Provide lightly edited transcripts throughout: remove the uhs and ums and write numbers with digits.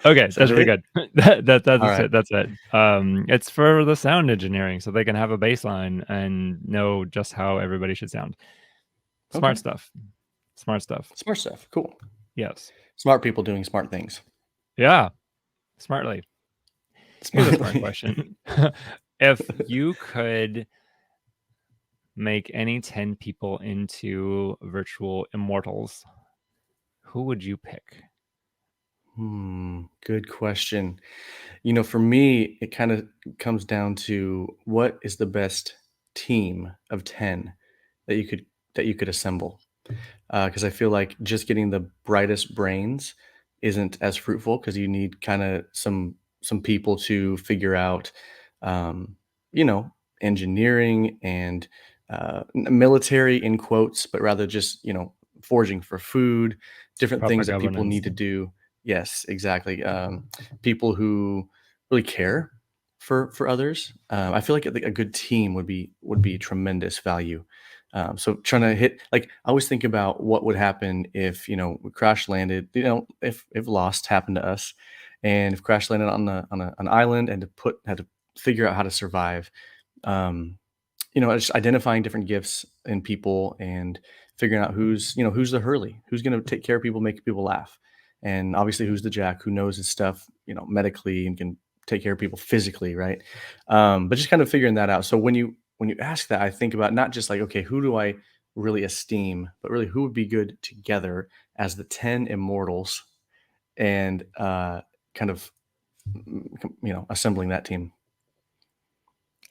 Okay, Is that that's pretty it? good. That's All right. it. That's it. It's for the sound engineering, so they can have a baseline and know just how everybody should sound. Okay. Smart stuff. Smart stuff. Smart stuff. Cool. Yes. Smart people doing smart things. Yeah. Smartly. Here's a smart Smartly. question. If you could make any 10 people into virtual immortals, who would you pick? Good question. For me, it kind of comes down to what is the best team of 10 that you could assemble. Because I feel like just getting the brightest brains isn't as fruitful because you need kind of some people to figure out, um, you know, engineering and military in quotes, but rather just foraging for food, different Proper things that people governance. need to do. Yes, exactly. People who really care for others. I feel like a good team would be tremendous value. So trying to hit, like, I always think about what would happen if we crash landed. If lost happened to us, and if crash landed on an island and had to figure out how to survive. Um, just identifying different gifts in people and figuring out who's the Hurley, who's going to take care of people, make people laugh, and obviously who's the Jack, who knows his stuff, medically and can take care of people physically, right? But just kind of figuring that out. So when you ask that, I think about not just like, okay, who do I really esteem, but really who would be good together as the 10 immortals and kind of assembling that team.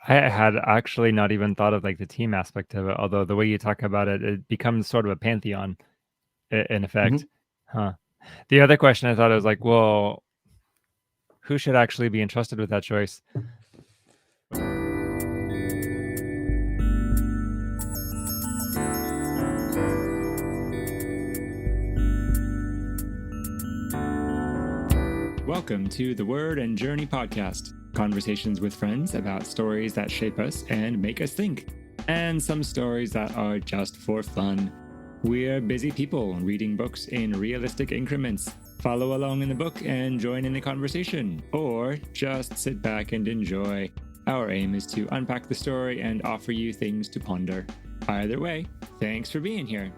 I had actually not even thought of like the team aspect of it, although the way you talk about it, it becomes sort of a pantheon in effect. Mhm. Huh. The other question I thought was like, well, who should actually be entrusted with that choice? Welcome to the Word and Journey podcast. Conversations with friends about stories that shape us and make us think, and some stories that are just for fun. We're busy people reading books in realistic increments. Follow along in the book and join in the conversation, or just sit back and enjoy. Our aim is to unpack the story and offer you things to ponder. Either way, thanks for being here.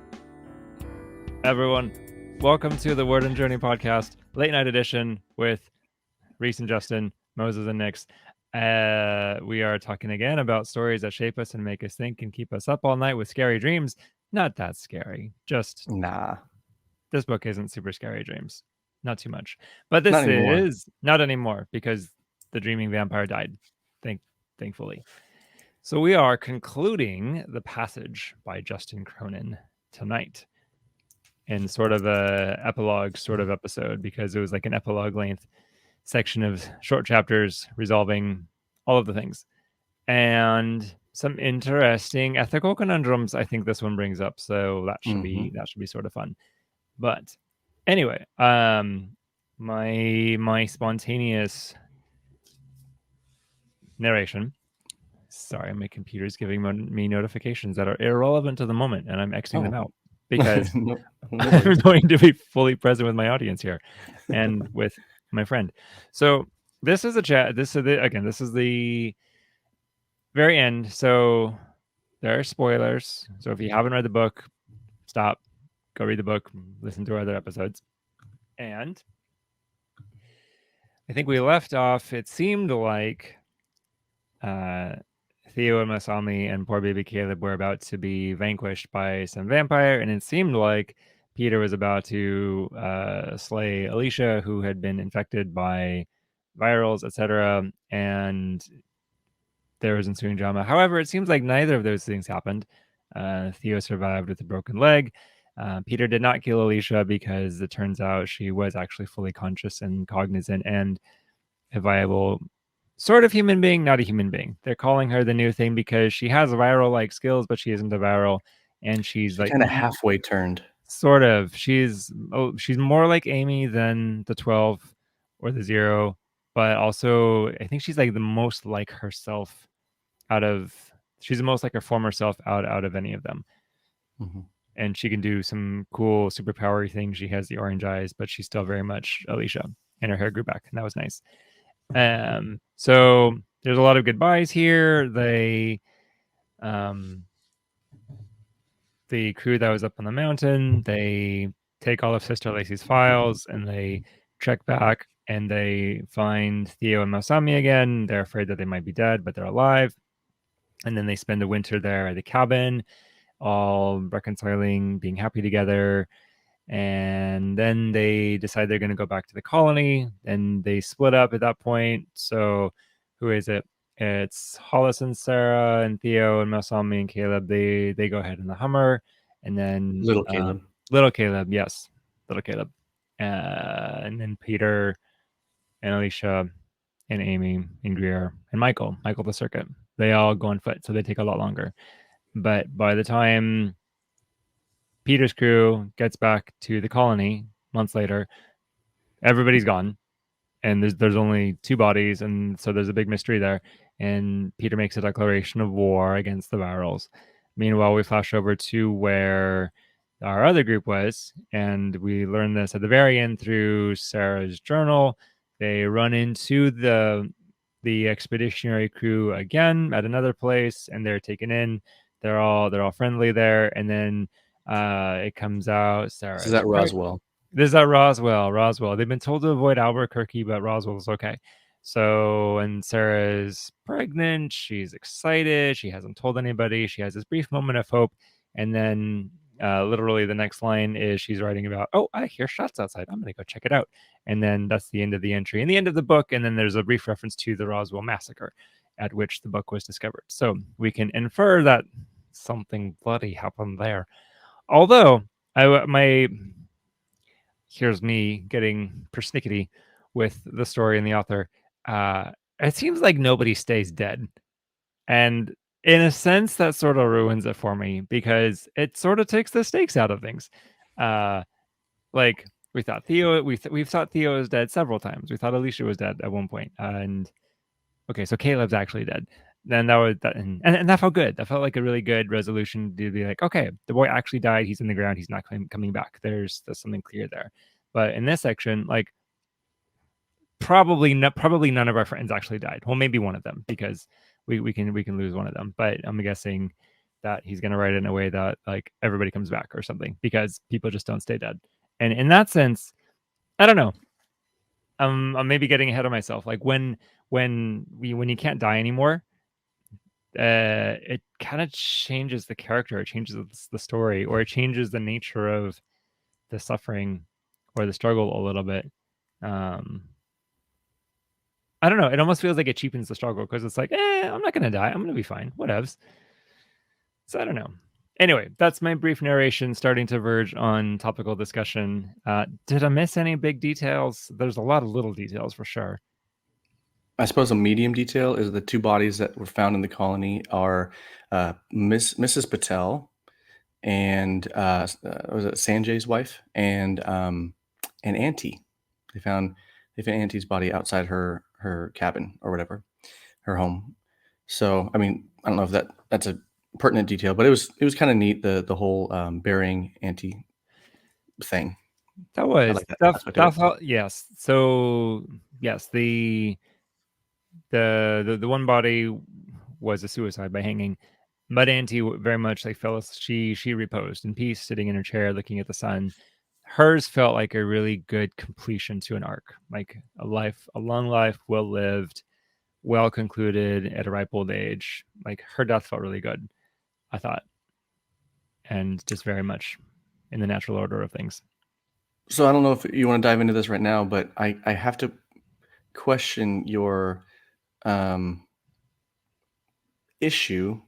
Everyone, welcome to the Word and Journey podcast, late night edition with Reese and Justin, Moses and Nix. We are talking again about stories that shape us and make us think and keep us up all night with scary dreams. Not that scary. Just Nah, this book isn't super scary dreams. Not too much. But not this anymore. is not anymore because the dreaming vampire died. Thankfully. So we are concluding The Passage by Justin Cronin tonight in sort of a epilogue sort of episode, because it was like an epilogue length section of short chapters resolving all of the things and some interesting ethical conundrums I think this one brings up. So that should Hmm. be sort of fun. But anyway, my spontaneous narration. Sorry, my computer's giving me notifications that are irrelevant to the moment, and I'm Xing them Oh, out because no, no I'm worries. going to be fully present with my audience here and with my friend. So this is a chat. This is the very end. So there are spoilers. So if you haven't read the book, stop, go read the book, listen to our other episodes. And I think we left off. It seemed like Theo and Masami and poor baby Caleb were about to be vanquished by some vampire, and it seemed like Peter was about to slay Alicia, who had been infected by virals, etc. And there was ensuing drama. However, it seems like neither of those things happened. Theo survived with a broken leg. Peter did not kill Alicia because it turns out she was actually fully conscious and cognizant and a viable sort of human being, not a human being. They're calling her the new thing because she has viral like skills, but she isn't a viral, and she's She's like kind of halfway turned. sort of. She's more like Amy than the 12 or the 0, but also I think she's like the most like herself out of she's the most like her former self out of any of them. Mhm. and she can do some cool superpowery things. She has the orange eyes, but she's still very much Alicia, and her hair grew back, and that was nice. So there's a lot of goodbyes here. Um, the crew that was up on the mountain, they take all of Sister Lacey's files and they trek back and they find Theo and Masami again. They're afraid that they might be dead, but they're alive. And then they spend the winter there at the cabin, all reconciling, being happy together. And then they decide they're going to go back to the colony, and they split up at that point. So who is it? It's Hollis and Sarah and Theo and Masami and Caleb. They go ahead in the Hummer, and then Little Caleb. little Caleb, yes, little Caleb, and then Peter and Alicia and Amy and Greer and Michael the Circuit. They all go on foot, so they take a lot longer. But by the time Peter's crew gets back to the colony months later, everybody's gone, and there's only 2 bodies, and so there's a big mystery there. And Peter makes a declaration of war against the Barrels. Meanwhile, we flash over to where our other group was, and we learn this at the very end through Sarah's journal. They run into the expeditionary crew again at another place, and they're taken in. They're all friendly there, and then it comes out Sarah This is at Roswell. This is at Roswell. They've been told to avoid Albuquerque, but Roswell's okay. So, and Sarah's pregnant. She's excited. She hasn't told anybody. She has this brief moment of hope. And then literally the next line is she's writing about, oh, I hear shots outside. I'm going to go check it out. And then that's the end of the entry and the end of the book. And then there's a brief reference to the Roswell massacre at which the book was discovered. So we can infer that something bloody happened there. Although, here's me getting persnickety with the story and the author. It seems like nobody stays dead. And in a sense, that sort of ruins it for me because it sort of takes the stakes out of things. Like we thought we've thought Theo is dead several times. We thought Alicia was dead at one point. And okay, so Caleb's actually dead. Then that was that, and that felt good. That felt like a really good resolution to be like, okay, the boy actually died. He's in the ground. He's not coming back. There's something clear there. But in this section, like probably none of our friends actually died. Well, maybe one of them because we can lose one of them. But I'm guessing that he's gonna write it in a way that like everybody comes back or something because people just don't stay dead. And in that sense, I don't know. I'm maybe getting ahead of myself. Like when you can't die anymore, it kind of changes the character, it changes the story, or it changes the nature of the suffering or the struggle a little bit. I don't know. It almost feels like it cheapens the struggle because it's like, I'm not gonna die. I'm gonna be fine. Whatevs. So I don't know. Anyway, that's my brief narration starting to verge on topical discussion. Did I miss any big details? There's a lot of little details for sure. I suppose a medium detail is the 2 bodies that were found in the colony are Mrs. Patel and was it Sanjay's wife and Auntie. They found Auntie's body outside her cabin or whatever, her home. So I mean, I don't know if that's a pertinent detail, but it was kind of neat the whole burying Auntie thing. That I was like that aspect of it. felt, yes. So yes, the one body was a suicide by hanging. But Auntie very much like Phyllis, she reposed in peace, sitting in her chair, looking at the sun. Hers felt like a really good completion to an arc, like a long life, well lived, well concluded at a ripe old age. Like her death felt really good, I thought, and just very much in the natural order of things. So I don't know if you want to dive into this right now, but I have to question your issue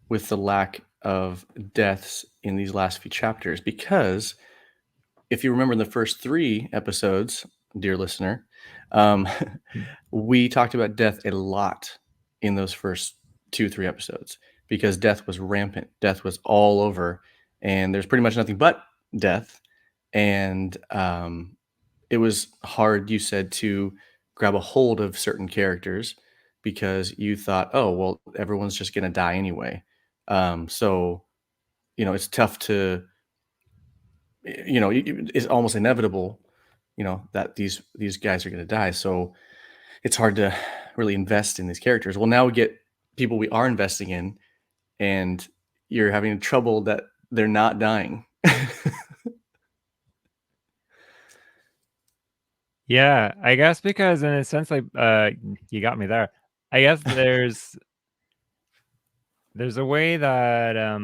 with the lack of deaths in these last few chapters, because if you remember in the first 3 episodes, dear listener, we talked about death a lot in those first 2-3 episodes because death was rampant, death was all over, and there's pretty much nothing but death. And it was hard, you said, to grab a hold of certain characters because you thought, oh, well, everyone's just going to die anyway. So, it's tough to it's almost inevitable, that these guys are going to die. So it's hard to really invest in these characters. Well, now we get people we are investing in, and you're having trouble that they're not dying. Yeah, I guess because in a sense, like, you got me there. I guess there's a way that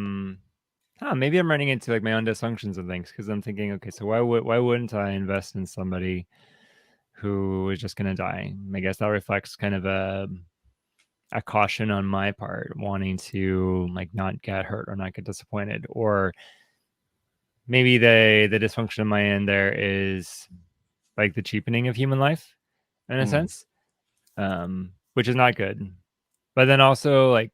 maybe I'm running into like my own dysfunctions and things because I'm thinking, okay, so why wouldn't I invest in somebody who is just gonna die? I guess that reflects kind of a caution on my part, wanting to like not get hurt or not get disappointed, or maybe the dysfunction on my end there is like the cheapening of human life in a Mm. sense, which is not good. But then also like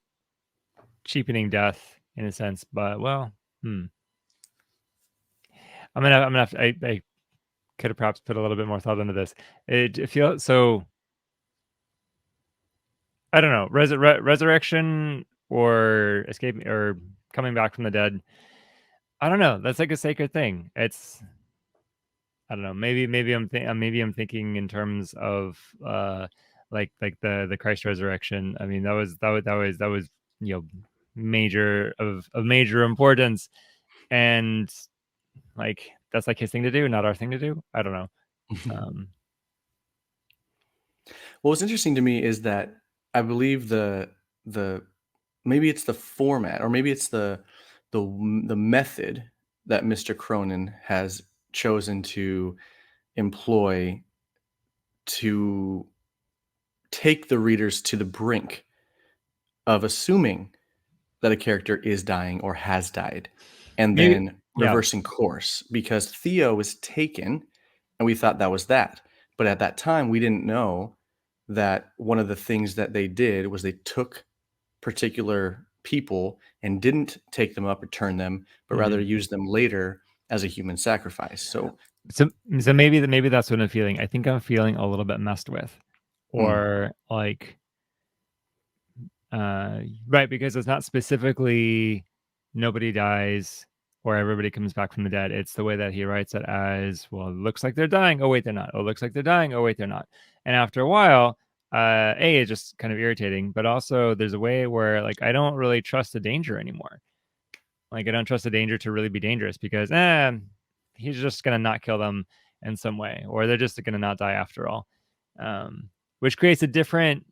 cheapening death in a sense. But well, I'm gonna have to, I could have perhaps put a little bit more thought into this. It feels so. I don't know, resurrection or escaping or coming back from the dead. I don't know. That's like a sacred thing. It's I don't know. Maybe I'm thinking in terms of like the Christ resurrection. I mean that was major of major importance, and like that's like his thing to do, not our thing to do. I don't know. Um, What's interesting to me is that I believe the maybe it's the format, or maybe it's the method that Mr. Cronin has chosen to employ to take the readers to the brink of assuming that a character is dying or has died, and maybe then yeah. reversing course, because Theo was taken and we thought that was that. But at that time, we didn't know that one of the things that they did was they took particular people and didn't take them up or turn them, but rather Mhm. use them later as a human sacrifice. So, So maybe that's what I'm feeling. I think I'm feeling a little bit messed with, mm, or like right, because it's not specifically nobody dies or everybody comes back from the dead. It's the way that he writes it as, well, it looks like they're dying. Oh, wait, they're not. Oh, it looks like they're dying. Oh, wait, they're not. And after a while, it's just kind of irritating, but also there's a way where like I don't really trust the danger anymore. Like I don't trust the danger to really be dangerous because he's just gonna not kill them in some way, or they're just gonna not die after all. Which creates a different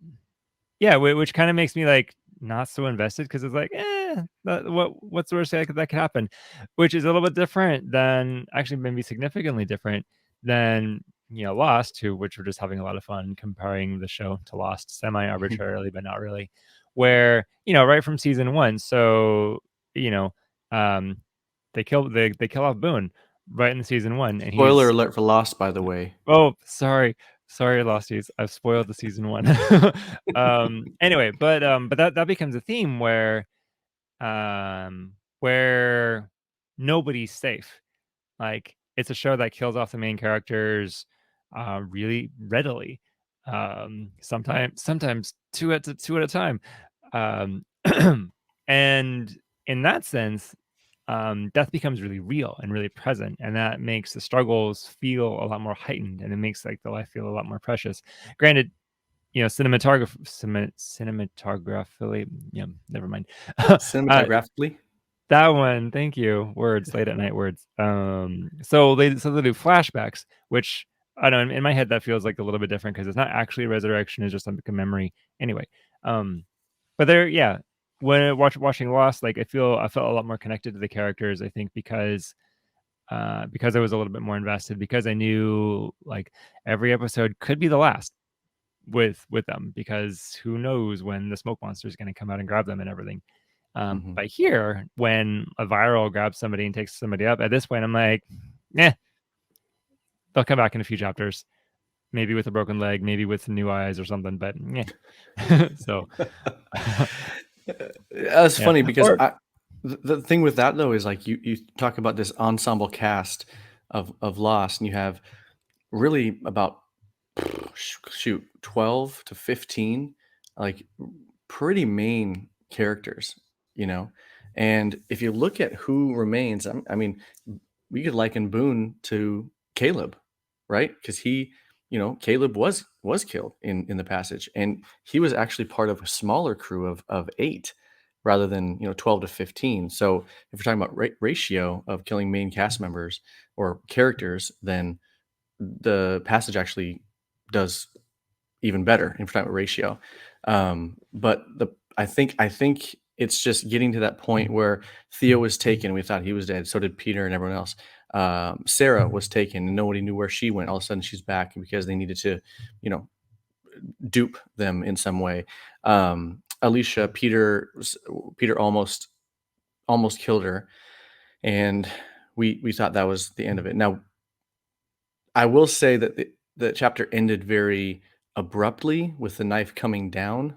yeah, which kind of makes me like not so invested because it's like, what's the worst that could happen? Which is a little bit different than actually maybe significantly different than Lost, to which we're just having a lot of fun comparing the show to Lost semi arbitrarily, but not really. Where right from season one, so you know, um, they kill off Boone right in the season one, and spoiler he's alert for Lost, by the way. oh, sorry. Sorry, Losties. I've spoiled the season one. Anyway, but that becomes a theme where nobody's safe. Like it's a show that kills off the main characters really readily. Sometimes two at a time. Um and in that sense, death becomes really real and really present, and that makes the struggles feel a lot more heightened, and it makes like the life feel a lot more precious. Granted, cinematographically, never mind. uh, Cinematographically. that one, thank you. Words, late at night words. So they do flashbacks, which I don't know, in my head that feels like a little bit different because it's not actually a resurrection; it's just like a memory. Anyway, um, but there, yeah. When watching Lost, like I felt a lot more connected to the characters. I think because I was a little bit more invested, because I knew like every episode could be the last with them, because who knows when the smoke monster is going to come out and grab them and everything. Mhm. But here, when a viral grabs somebody and takes somebody up, at this point, I'm like, yeah, they'll come back in a few chapters, maybe with a broken leg, maybe with new eyes or something. But yeah, so That's yeah, funny because or the thing with that though is like you talk about this ensemble cast of Lost, and you have really about shoot 12 to 15 like pretty main characters, you know. And if you look at who remains, I mean, liken Boone to Caleb, right? Because Caleb was killed in the passage, and he was actually part of a smaller crew of 8 rather than 12 to 15. So if we're talking about ratio of killing main cast members or characters, then the passage actually does even better in front of ratio. But I think it's just getting to that point where Theo was taken. We thought he was dead. So did Peter and everyone else. Sarah was taken, and nobody knew where she went. All of a sudden, she's back because they needed to, you know, dupe them in some way. Alicia, Peter almost killed her, and we thought that was the end of it. Now, I will say that the chapter ended very abruptly with the knife coming down,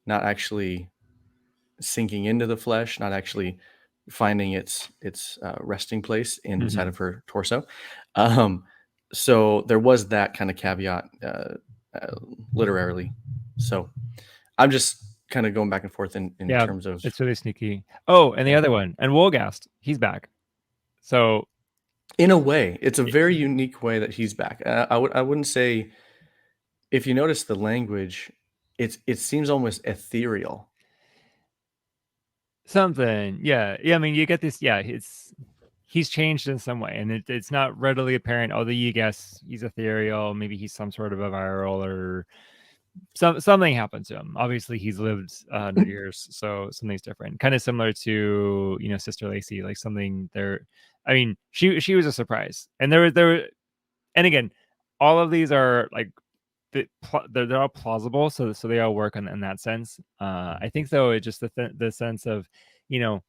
not actually sinking into the flesh, not actually finding its resting place inside of her torso. Um, so there was that kind of caveat uh, literarily. So I'm just kind of going back and forth in Yeah, terms of it's really sneaky. Oh, and the yeah. other one, and Wolgast, he's back. So In a way, it's a very unique way that he's back. I wouldn't say if you notice the language, it seems almost ethereal. something, yeah, yeah. I mean, you get this. Yeah, he's changed in some way, and it's not readily apparent. Although you guess he's ethereal, maybe he's some sort of a viral or something happened to him. Obviously, he's lived 100 years, so something's different. Kind of similar to Sister Lacey, like something there. I mean, she was a surprise, and and again, all of these are like they're all plausible, so they all work in that sense. I think though it's just the sense of you know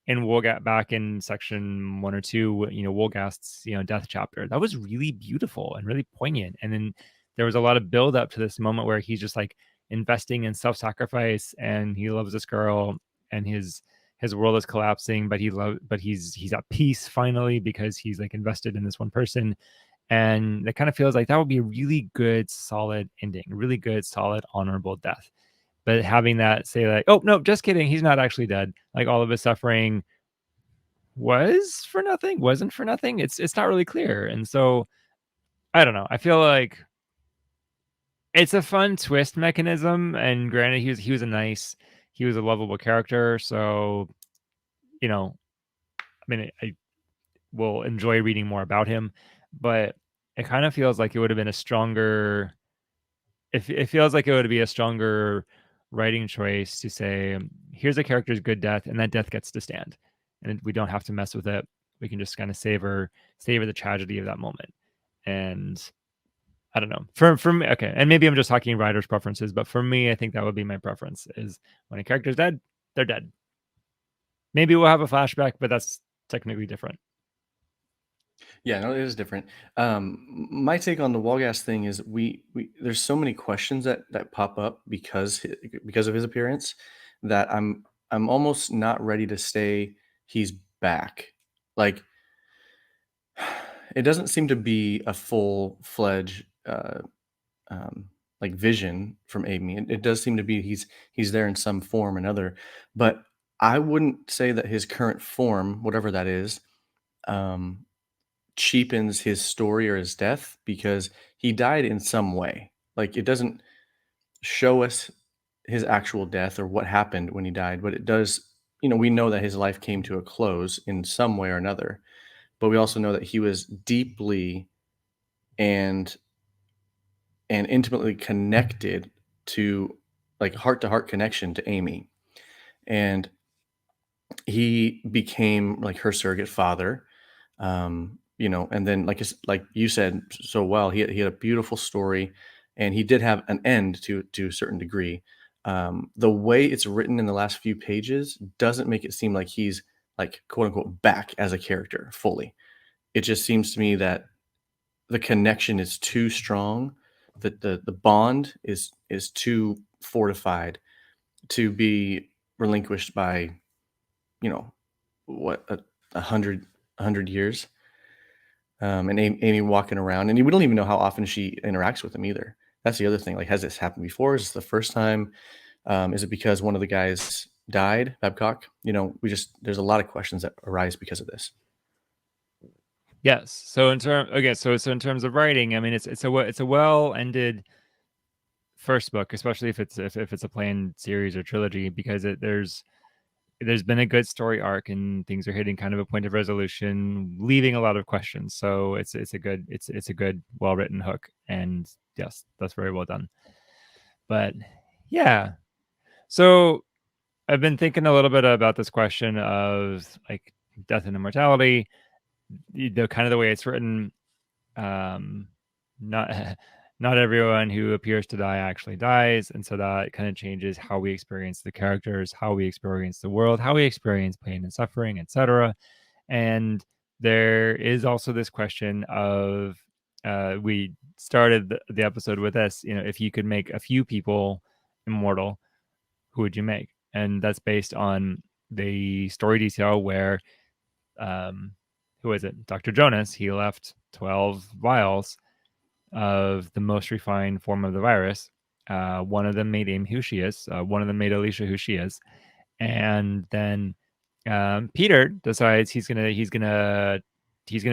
in Wolgast back in section 1 or 2, Wolgast's death chapter, that was really beautiful and really poignant. And then there was a lot of build up to this moment where he's just like investing in self-sacrifice, and he loves this girl, and his world is collapsing, but he's at peace finally because he's like invested in this one person. And it kind of feels like that would be a really good, solid ending, really good, solid, honorable death. But having that say like, oh no, just kidding, he's not actually dead. Like all of his suffering was for nothing, wasn't for nothing. It's not really clear. And so I don't know. I feel like it's a fun twist mechanism. And granted, he was a lovable character. So, you know, I mean, I will enjoy reading more about him, but it kind of feels like it would have been a stronger it feels like it would be a stronger writing choice to say, here's a character's good death, and that death gets to stand, and we don't have to mess with it. We can just kind of savor the tragedy of that moment. And I don't know. For me, okay, and maybe I'm just talking writers' preferences, but for me, I think that would be my preference: is when a character's dead, they're dead. Maybe we'll have a flashback, but that's technically different. Yeah, no, it is different. My take on the Walgas thing is we there's so many questions that pop up because of his appearance that I'm almost not ready to say he's back. Like it doesn't seem to be a full-fledged like vision from Amy. It does seem to be he's there in some form or another, but I wouldn't say that his current form, whatever that is, um, cheapens his story or his death because he died in some way. Like it doesn't show us his actual death or what happened when he died, but it does, we know that his life came to a close in some way or another. But we also know that he was deeply and intimately connected to like heart to heart connection to Amy. And he became like her surrogate father. And then like you said so well, he had a beautiful story, and he did have an end to a certain degree. The way it's written in the last few pages doesn't make it seem like he's like quote unquote back as a character fully. It just seems to me that the connection is too strong, that the bond is too fortified to be relinquished by you know what a hundred years. And Amy walking around, and we don't even know how often she interacts with him either. That's the other thing. Like, has this happened before? Is this the first time? Is it because one of the guys died, Babcock? We just there's a lot of questions that arise because of this. Yes. So in terms of writing, I mean, it's a well-ended first book, especially if it's a planned series or trilogy, because there's been a good story arc and things are hitting kind of a point of resolution, leaving a lot of questions. So it's a good well-written hook, and yes, that's very well done. But yeah, so I've been thinking a little bit about this question of like death and immortality, the kind of the way it's written. Not not everyone who appears to die actually dies, and so that kind of changes how we experience the characters, how we experience the world, how we experience pain and suffering, etc. And there is also this question of we started the episode with this, if you could make a few people immortal, who would you make? And that's based on the story detail where who is it? Dr. Jonas, he left 12 vials of the most refined form of the virus. One of them made Amy who she is. One of them made Alicia who she is. And then Peter decides he's gonna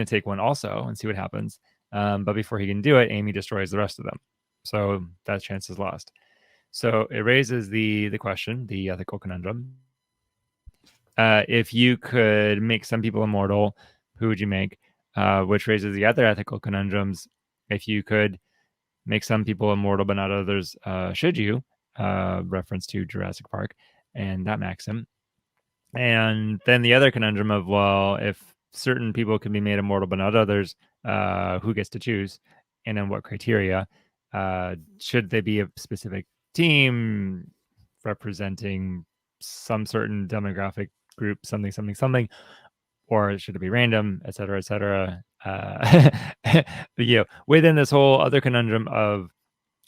take one also and see what happens. But before he can do it, Amy destroys the rest of them. So that chance is lost. So it raises the question, the ethical conundrum. If you could make some people immortal, who would you make? Which raises the other ethical conundrums. If you could make some people immortal but not others, should you? Reference to Jurassic Park and that maxim. And then the other conundrum of, well, if certain people can be made immortal but not others, who gets to choose? And then what criteria? Should they be a specific team representing some certain demographic group, something, or should it be random, et cetera, et cetera? Within this whole other conundrum of,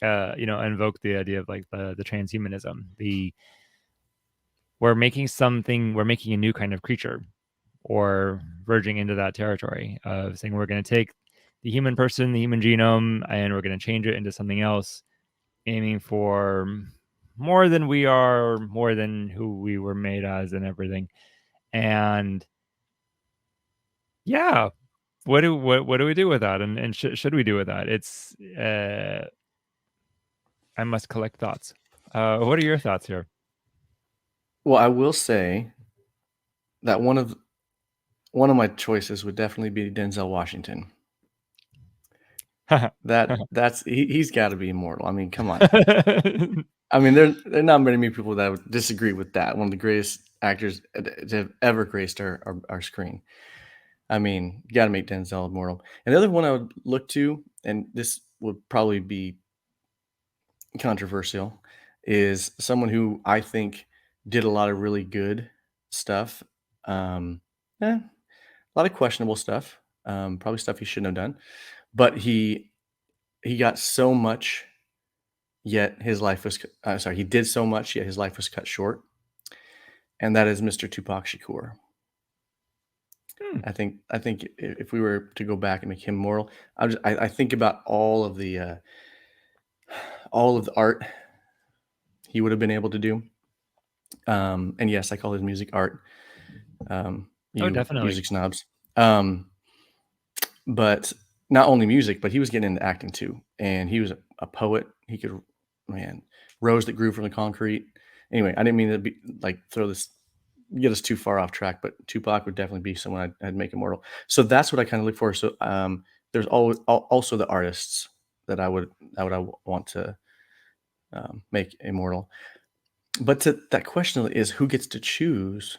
invoke the idea of like the transhumanism, we're making a new kind of creature, or verging into that territory of saying we're going to take the human person, the human genome, and we're going to change it into something else, aiming for more than we are, more than who we were made as, and everything. And yeah, what do we do with that, and should we do with that? It's I must collect thoughts. What are your thoughts here? Well, I will say that one of my choices would definitely be Denzel Washington. He's got to be immortal. I mean, come on. I mean, there are not many people that would disagree with that. One of the greatest actors to have ever graced our screen. I mean, you got to make Denzel immortal. And the other one I would look to, and this would probably be controversial, is someone who I think did a lot of really good stuff. A lot of questionable stuff. Probably stuff he shouldn't have done. But he got so much, yet his life was he did so much, yet his life was cut short. And that is Mr. Tupac Shakur. I think if we were to go back and make him immortal, I think about all of the art he would have been able to do. And yes, I call his music art. Definitely. Music snobs. But not only music, but he was getting into acting too. And he was a poet. He could, rose that grew from the concrete. Anyway, I didn't mean to be like get us too far off track, but Tupac would definitely be someone I'd make immortal. So that's what I kind of look for. So there's always also the artists that I would want to make immortal. But that question is, who gets to choose?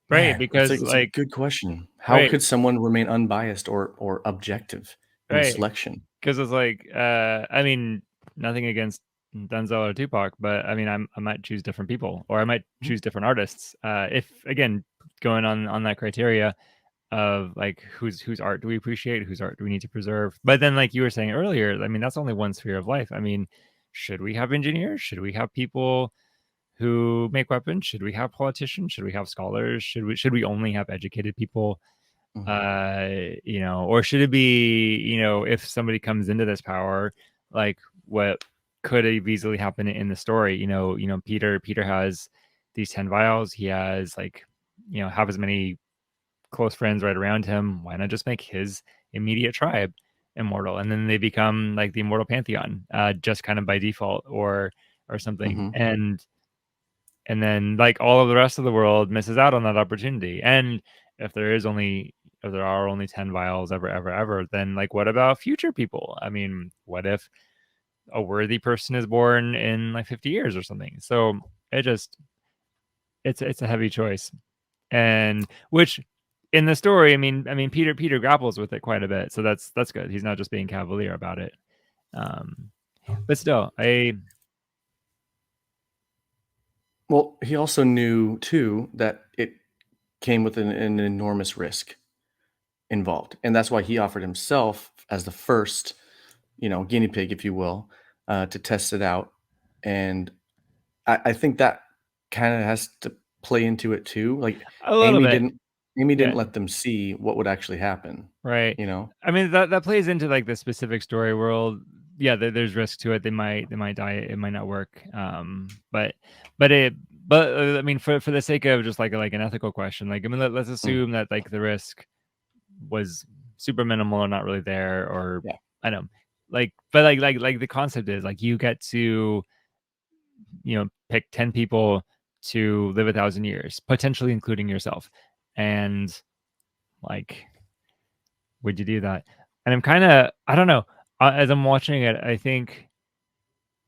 Right, Man, because it's a good question. How could someone remain unbiased or objective in the selection? Because it's like, I mean, nothing against Denzel or Tupac, but I mean, I might choose different people, or I might choose different artists. If again, going on that criteria of like whose art do we appreciate, whose art do we need to preserve? But then, like you were saying earlier, I mean, that's only one sphere of life. I mean, should we have engineers? Should we have people who make weapons? Should we have politicians? Should we have scholars? Should we only have educated people? Or should it be, if somebody comes into this power, like what could have easily happened in the story? Peter has these 10 vials. He has like, half as many close friends right around him, why not just make his immediate tribe immortal, and then they become like the immortal pantheon, just kind of by default or something. Hmm. And then like all of the rest of the world misses out on that opportunity. And if there are only 10 vials ever, then like what about future people? I mean, what if a worthy person is born in like 50 years or something? So it's a heavy choice. And which in the story, Peter grapples with it quite a bit. So that's good. He's not just being cavalier about it. Um but still, Well, he also knew too that it came with an enormous risk involved, and that's why he offered himself as the first, guinea pig, if you will, to test it out. And I think that kind of has to play into it too. Like a little Amy bit. didn't Amy Yeah. didn't let them see what would actually happen. Right. You know. I mean, that plays into like the specific story world. Yeah, there's risk to it. They might die. It might not work. But it but I mean, for the sake of just like an ethical question, like I mean, let's Mm, assume that like the risk was super minimal or not really there, or yeah. I don't know, but the concept is like you get to pick 10 people to live 1,000 years, potentially including yourself, and like would you do that? And I'm kind of, I don't know. As I'm watching it, I think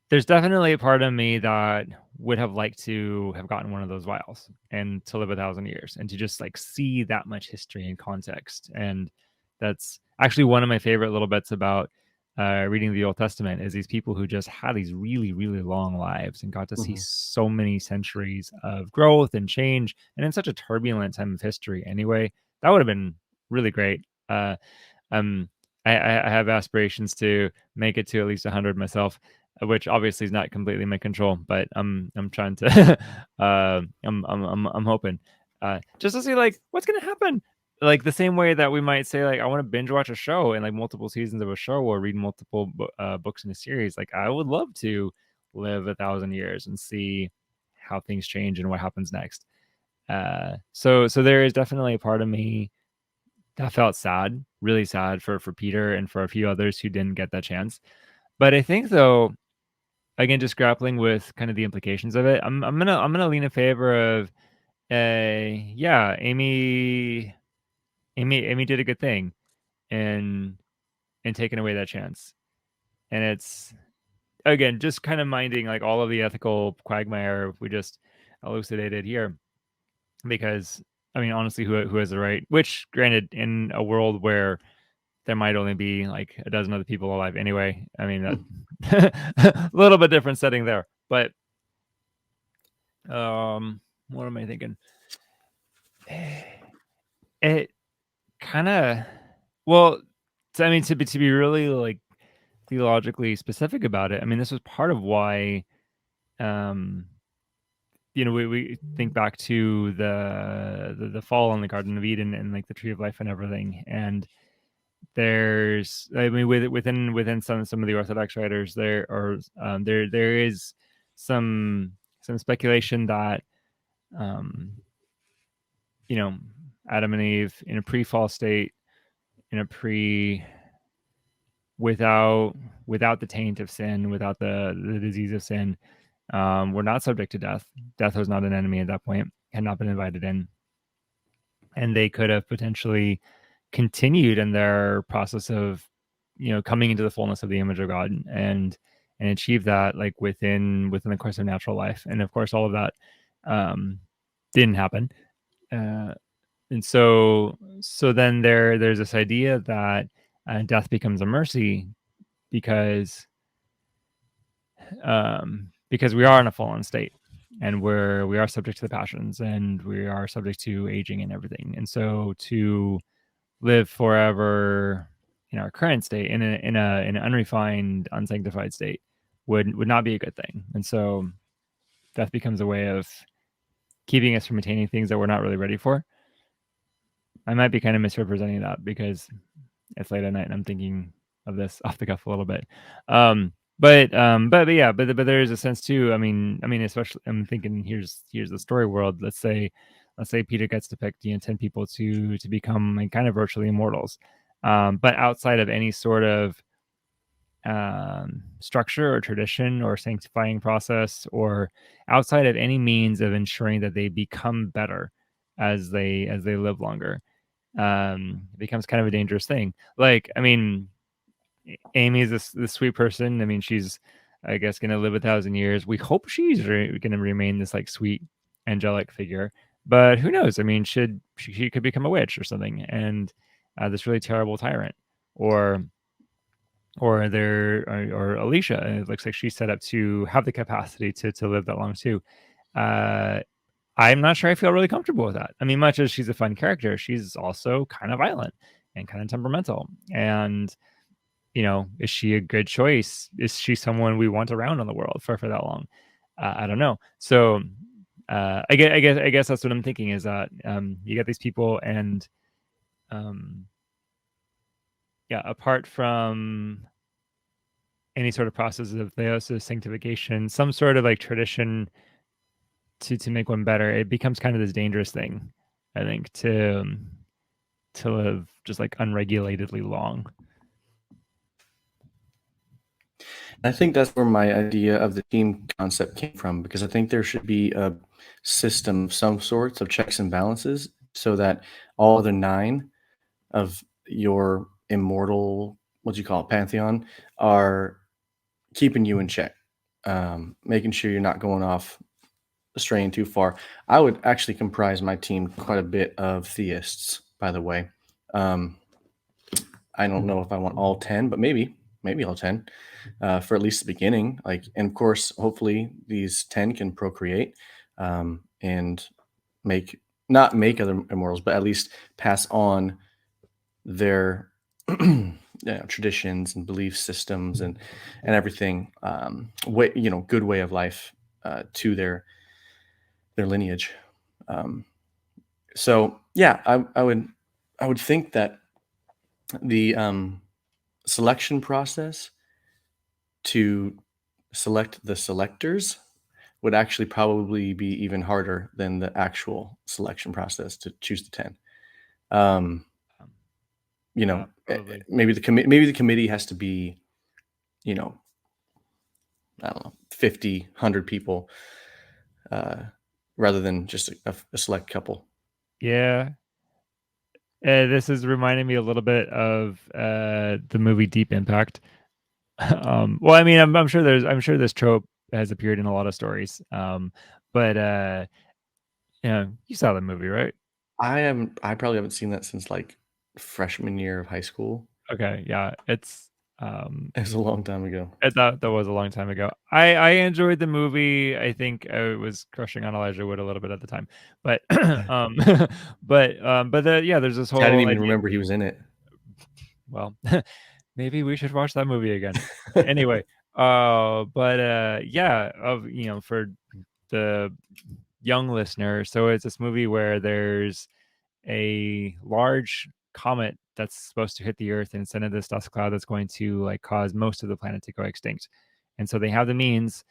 there's definitely a part of me that would have liked to have gotten one of those vials and to live 1,000 years and to just like see that much history and context. And that's actually one of my favorite little bits about reading the Old Testament is these people who just had these really, really long lives and got to see Hmm. so many centuries of growth and change. And in such a turbulent time of history, anyway, that would have been really great. Um, I have aspirations to make it to at least 100 myself, which obviously is not completely in my control, but I'm trying to. I'm hoping, just to see like what's gonna happen. Like the same way that we might say like I want to binge watch a show and like multiple seasons of a show or read multiple books in a series. Like I would love to live 1,000 years and see how things change and what happens next. So there is definitely a part of me that felt sad, really sad for Peter and for a few others who didn't get that chance. But I think though, again, just grappling with kind of the implications of it, I'm gonna lean in favor of yeah, Amy did a good thing in taking away that chance. And it's again just kind of minding like all of the ethical quagmire we just elucidated here. Because I mean honestly, who has the right, which granted in a world where there might only be like a dozen other people alive anyway. I mean, that a little bit different setting there, but what am I thinking? It kind of well, I mean, to be really like theologically specific about it. I mean, this was part of why, um, we think back to the fall in the Garden of Eden and like the Tree of Life and everything, and there's I mean within some of the Orthodox writers there is some speculation that um you know Adam and Eve in a pre-fall state, in a pre without without the taint of sin, without the disease of sin, were not subject to death. Death was not an enemy at that point, had not been invited in, and they could have potentially continued in their process of coming into the fullness of the image of God and achieve that like within the course of natural life. And of course all of that didn't happen. Uh, and so then there's this idea that death becomes a mercy because we are in a fallen state, and we are subject to the passions, and we are subject to aging and everything. And so to live forever in our current state in an unrefined, unsanctified state would not be a good thing. And so death becomes a way of keeping us from attaining things that we're not really ready for. I might be kind of misrepresenting that because it's late at night and I'm thinking of this off the cuff a little bit. But yeah, but there is a sense too. I mean, especially I'm thinking here's the story world. Let's say let's say Peter gets to pick 10 people to become like kind of virtually immortals, but outside of any sort of structure or tradition or sanctifying process, or outside of any means of ensuring that they become better as they live longer, it becomes kind of a dangerous thing. Like, I mean, Amy is this sweet person. I mean, she's, I guess, going to live 1,000 years. We hope she's going to remain this like sweet angelic figure, but who knows? I mean, she could become a witch or something, and this really terrible tyrant, or or Alicia. And it looks like she's set up to have the capacity to live that long too. Uh, I'm not sure I feel really comfortable with that. I mean, much as she's a fun character, she's also kind of violent and kind of temperamental. And is she a good choice? Is she someone we want around on the world for that long? I don't know. So I guess that's what I'm thinking, is that you get these people, and apart from any sort of process of theosis, sanctification, some sort of like tradition to make one better, it becomes kind of this dangerous thing, I think, to live just like unregulatedly long. I think that's where my idea of the team concept came from, because I think there should be a system of some sorts of checks and balances so that all the 9 of your immortal, what do you call it, pantheon, are keeping you in check, making sure you're not going off straying too far. I would actually comprise my team quite a bit of theists, by the way. I don't know if I want all 10, but maybe all 10 for at least the beginning. Like, and of course, hopefully these 10 can procreate and not make other immortals, but at least pass on their traditions and belief systems and everything, good way of life to their lineage. So yeah, I would think that the selection process to select the selectors would actually probably be even harder than the actual selection process to choose the 10. Maybe the committee has to be, I don't know, 50, 100 people, rather than just a select couple. Yeah. This is reminding me a little bit of the movie Deep Impact. Well, I mean, I'm sure this trope has appeared in a lot of stories. But you saw the movie, right? I probably haven't seen that since like freshman year of high school. Okay, yeah, it's a long time ago. That was a long time ago. I enjoyed the movie. I think I was crushing on Elijah Wood a little bit at the time, but there's this whole I didn't even idea. remember he was in it. Well, maybe we should watch that movie again. Anyway, for the young listener, so it's this movie where there's a large comet that's supposed to hit the Earth and send in this dust cloud that's going to like cause most of the planet to go extinct. And so they have the means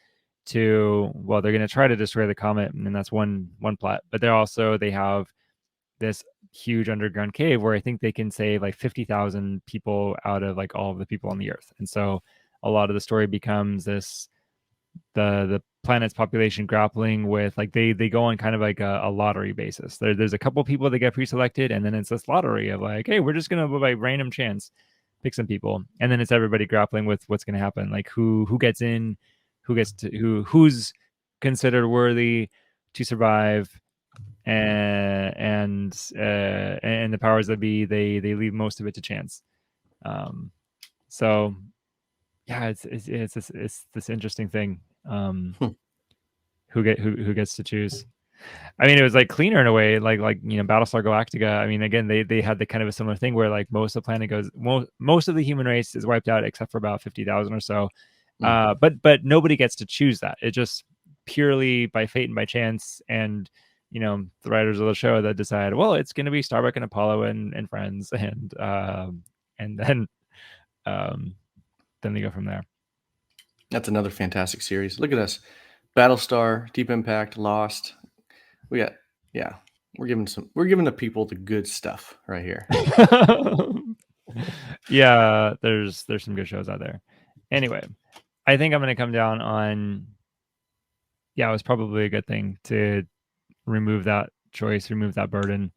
to, well, they're going to try to destroy the comet, and that's one plot. But they have this huge underground cave where I think they can save like 50,000 people out of like all of the people on the Earth. And so a lot of the story becomes the planet's population grappling with, like, they go on kind of like a lottery basis. There's a couple people that get pre-selected, and then it's this lottery of like, hey, we're just gonna by random chance pick some people, and then it's everybody grappling with what's gonna happen, like who gets in, who's considered worthy to survive, and the powers that be, they leave most of it to chance. So yeah, it's this interesting thing. Who gets to choose? I mean, it was like cleaner in a way, like Battlestar Galactica. I mean, again, they had the kind of a similar thing where like most of the planet goes, most of the human race is wiped out except for about 50,000 or so. But nobody gets to choose that. It just purely by fate and by chance, and the writers of the show that decide, well, it's going to be Starbuck and Apollo and friends, and then they go from there. That's another fantastic series. Look at us. Battlestar, Deep Impact, Lost. We got We're giving the people the good stuff right here. Yeah, there's some good shows out there. Anyway, I think I'm going to come down on, yeah, it was probably a good thing to remove that choice, remove that burden.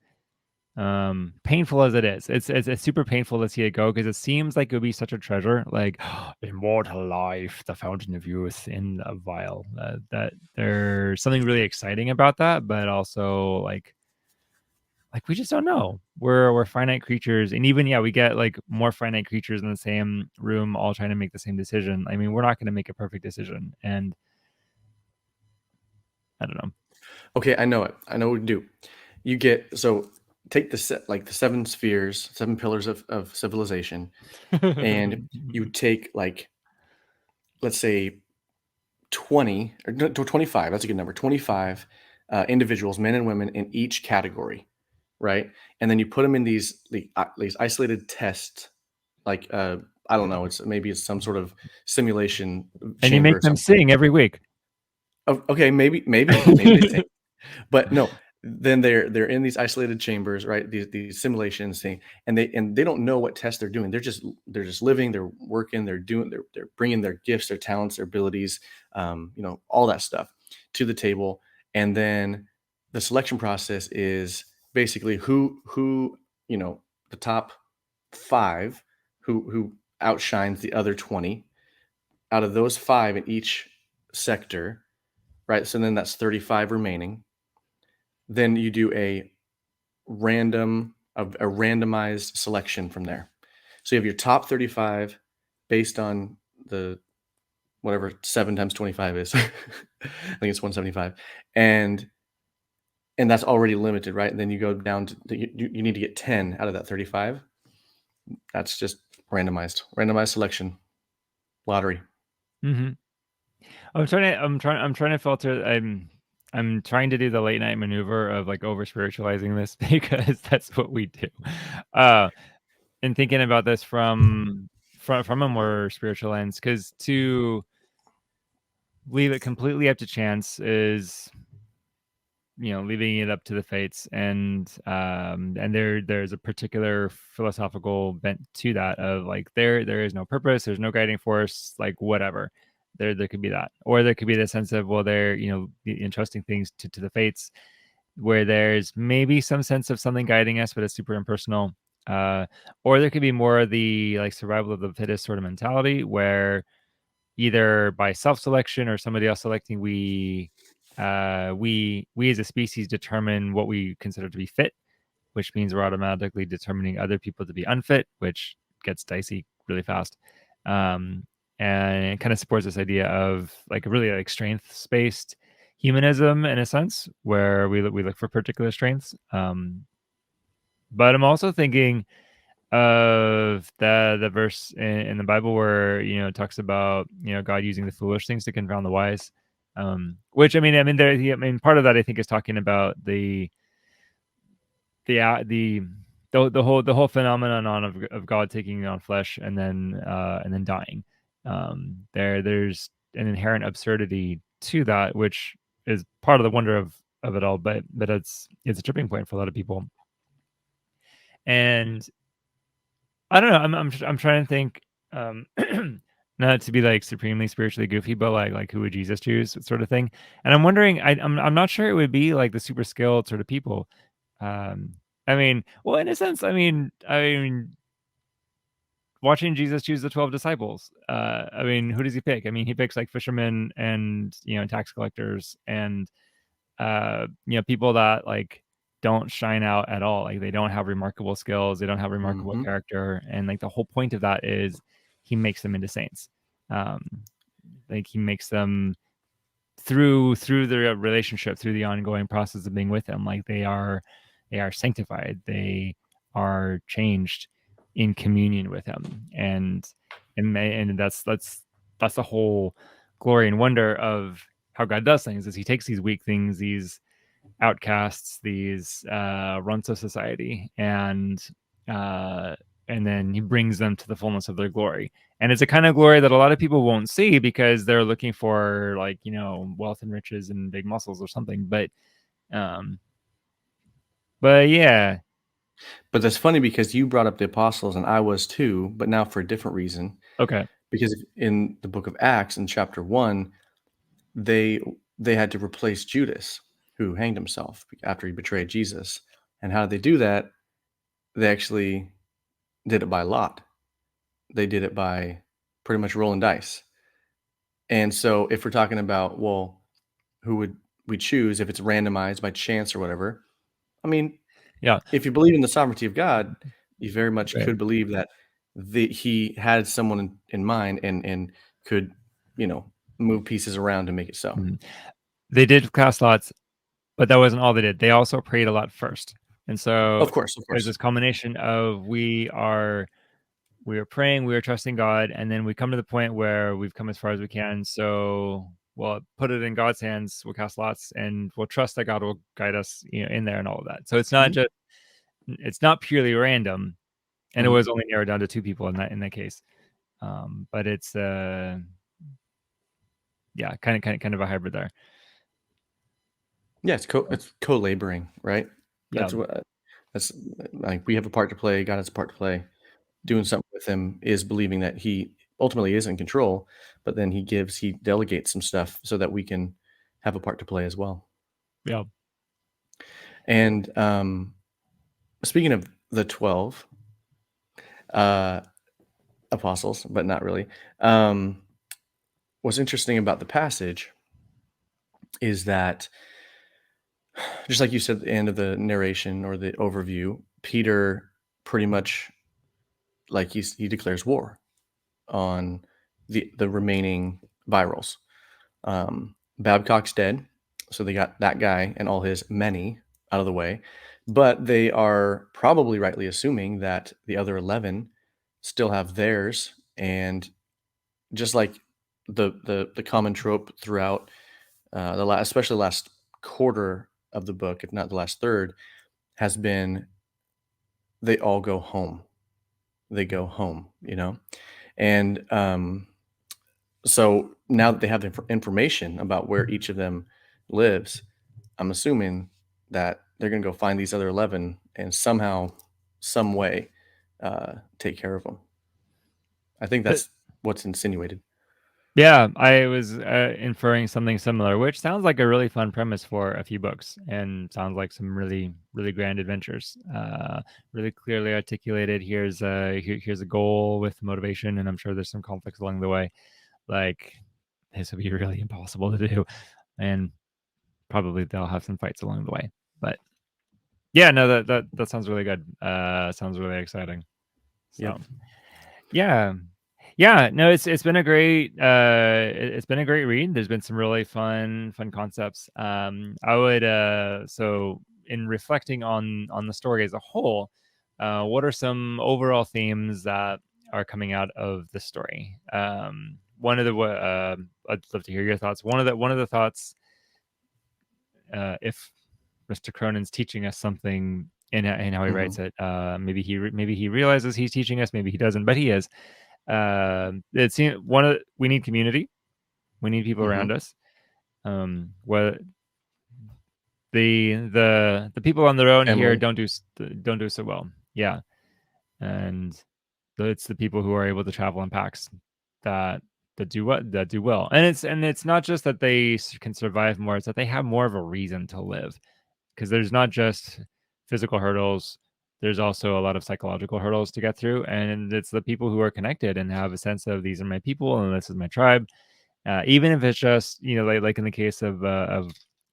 Painful as it is, it's super painful to see it go, because it seems like it would be such a treasure, like immortal life, the fountain of youth in a vial. That there's something really exciting about that, but also like we just don't know. We're finite creatures, and even we get like more finite creatures in the same room, all trying to make the same decision. I mean, we're not going to make a perfect decision, and I don't know. Okay, I know it. I know what to do. You get take the seven spheres, seven pillars of civilization, and you take like, let's say 20 or 25. That's a good number. 25 individuals, men and women, in each category, right? And then you put them in these isolated tests, like I don't know. It's some sort of simulation And you chamber make or them something. sing every week. Oh, okay, maybe they sing. But no, then they're in these isolated chambers, right? These simulations thing, and they don't know what tests they're doing. They're just living, they're working, they're bringing their gifts, their talents, their abilities, all that stuff to the table. And then the selection process is basically who the top 5 who outshines the other 20 out of those 5 in each sector, right? So then that's 35 remaining. Then you do a randomized selection from there. So you have your top 35 based on the whatever 7 times 25 is. I think it's 175. And that's already limited, right? And then you go down to you need to get 10 out of that 35. That's just randomized selection, lottery. Mm-hmm. I'm trying to filter. I'm trying to do the late night maneuver of like over spiritualizing this because that's what we do. And thinking about this from a more spiritual lens, because to leave it completely up to chance is, leaving it up to the fates, and there's a particular philosophical bent to that, of like there is no purpose, there's no guiding force, like whatever. There could be that, or there could be the sense of, well, they're entrusting things to the fates, where there's maybe some sense of something guiding us, but it's super impersonal. Or there could be more of the like survival of the fittest sort of mentality, where either by self-selection or somebody else selecting, we as a species determine what we consider to be fit, which means we're automatically determining other people to be unfit, which gets dicey really fast. And it kind of supports this idea of like really like strengths-based humanism, in a sense, where we look for particular strengths. But I'm also thinking of the verse in the Bible where it talks about God using the foolish things to confound the wise, which part of that I think is talking about the whole phenomenon of God taking on flesh and then dying. There's an inherent absurdity to that, which is part of the wonder of it all, but it's a tripping point for a lot of people. And I don't know. I'm trying to think, not to be like supremely spiritually goofy, but like who would Jesus choose, sort of thing. And I'm wondering, I'm not sure it would be like the super skilled sort of people. Well, in a sense, watching Jesus choose the 12 disciples. Who does he pick? He picks like fishermen and tax collectors and people that like don't shine out at all. Like they don't have remarkable skills, they don't have remarkable character, and like the whole point of that is he makes them into saints. Like he makes them through the relationship, through the ongoing process of being with him, like they are sanctified, they are changed in communion with him, and that's the whole glory and wonder of how God does things, is he takes these weak things, these outcasts, these runts of society, and then he brings them to the fullness of their glory. And it's a kind of glory that a lot of people won't see because they're looking for like wealth and riches and big muscles or something. But But yeah, But that's funny because you brought up the apostles and I was too, but now for a different reason. okay. Because in the book of Acts in chapter 1, they they had to replace Judas, who hanged himself after he betrayed Jesus. And how did they do that? They actually did it by lot. They did it by pretty much rolling dice. And so if we're talking about, well, who would we choose if it's randomized by chance or whatever? I mean, Yeah. if you believe in the sovereignty of God, you very much Right. could believe that he had someone in mind and could, you know, move pieces around to make it so. Mhm. They did cast lots, but that wasn't all they did. They also prayed a lot first. And so Of course, of there's course. this combination of we are praying, we are trusting God, and then we come to the point where we've come as far as we can. So we'll put it in God's hands, we'll cast lots, and we'll trust that God will guide us, in there and all of that. So Mhm, it's not purely random, and it mhm. was only narrowed down to 2 people in that case. But it's yeah, kind of a hybrid there. Yeah, it's co-laboring, right? Yeah, That's like we have a part to play. God has a part to play. Doing something with him is believing that he ultimately is in control, but then he delegates some stuff so that we can have a part to play as well. yeah. And speaking of the 12 uh, apostles, but not really, um, what's interesting about the passage is that, just like you said at the end of the narration or the overview, Peter pretty much like he declares war on the remaining virals. Babcock's dead, so they got that guy and all his many out of the way. But they are probably rightly assuming that the other 11 still have theirs, and just like the common trope throughout especially the last quarter of the book, if not the last third, has been they all go home. They go home, and so now that they have the information about where each of them lives, I'm assuming that they're going to go find these other 11 and somehow, some way, take care of them. I think But that's what's insinuated. yeah, I was inferring something similar, which sounds like a really fun premise for a few books, and sounds like some really, really grand adventures. Really clearly articulated. Here's a goal with motivation, and I'm sure there's some conflicts along the way. Like this would be really impossible to do, and probably they'll have some fights along the way. But yeah, no, that sounds really good. Sounds really exciting. So Yep. yeah. Yeah, no, it's been a great it's been a great read. There's been some really fun concepts. I would so in reflecting on the story as a whole, what are some overall themes that are coming out of the story? One of the I'd love to hear your thoughts. One of the thoughts, if Mr. Cronin's teaching us something in how he writes Hmm. it, maybe he realizes he's teaching us, maybe he doesn't, but he is. It seems we need community. We need people Hmm. around us. What the people on their own here Family. don't do so well. Yeah, and it's the people who are able to travel in packs that that do well. And it's not just that they can survive more; it's that they have more of a reason to live. Because there's not just physical hurdles. There's also a lot of psychological hurdles to get through, and it's the people who are connected and have a sense of these are my people and this is my tribe. Even if it's just like in the case of a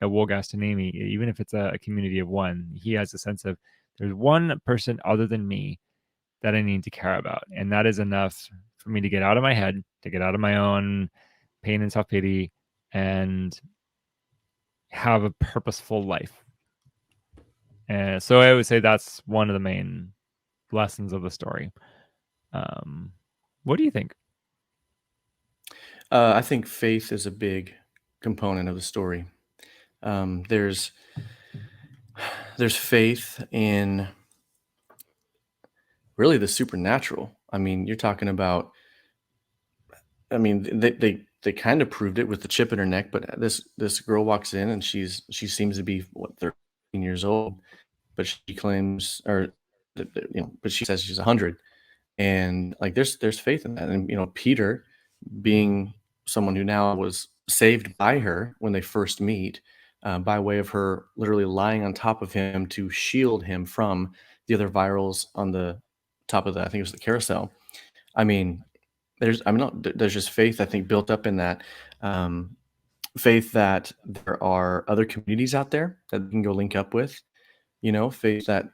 Wolgastonemi, even if it's a community of one, he has a sense of there's one person other than me that I need to care about, and that is enough for me to get out of my head, to get out of my own pain and self pity, and have a purposeful life. And so I would say that's one of the main lessons of the story. Um, what do you think? I think faith is a big component of the story. Um, there's there's faith in really the supernatural. I mean, you're talking about. I mean, they kind of proved it with the chip in her neck, but this girl walks in and she seems to be what 13 years old, but she claims, or but she says she's 100, and like there's faith in that. And Peter, being someone who now was saved by her when they first meet, by way of her literally lying on top of him to shield him from the other virals on the top of the, I think it was the carousel. I mean, there's just faith, I think, built up in that. Um, Faith that there are other communities out there that we can go link up with. Faith that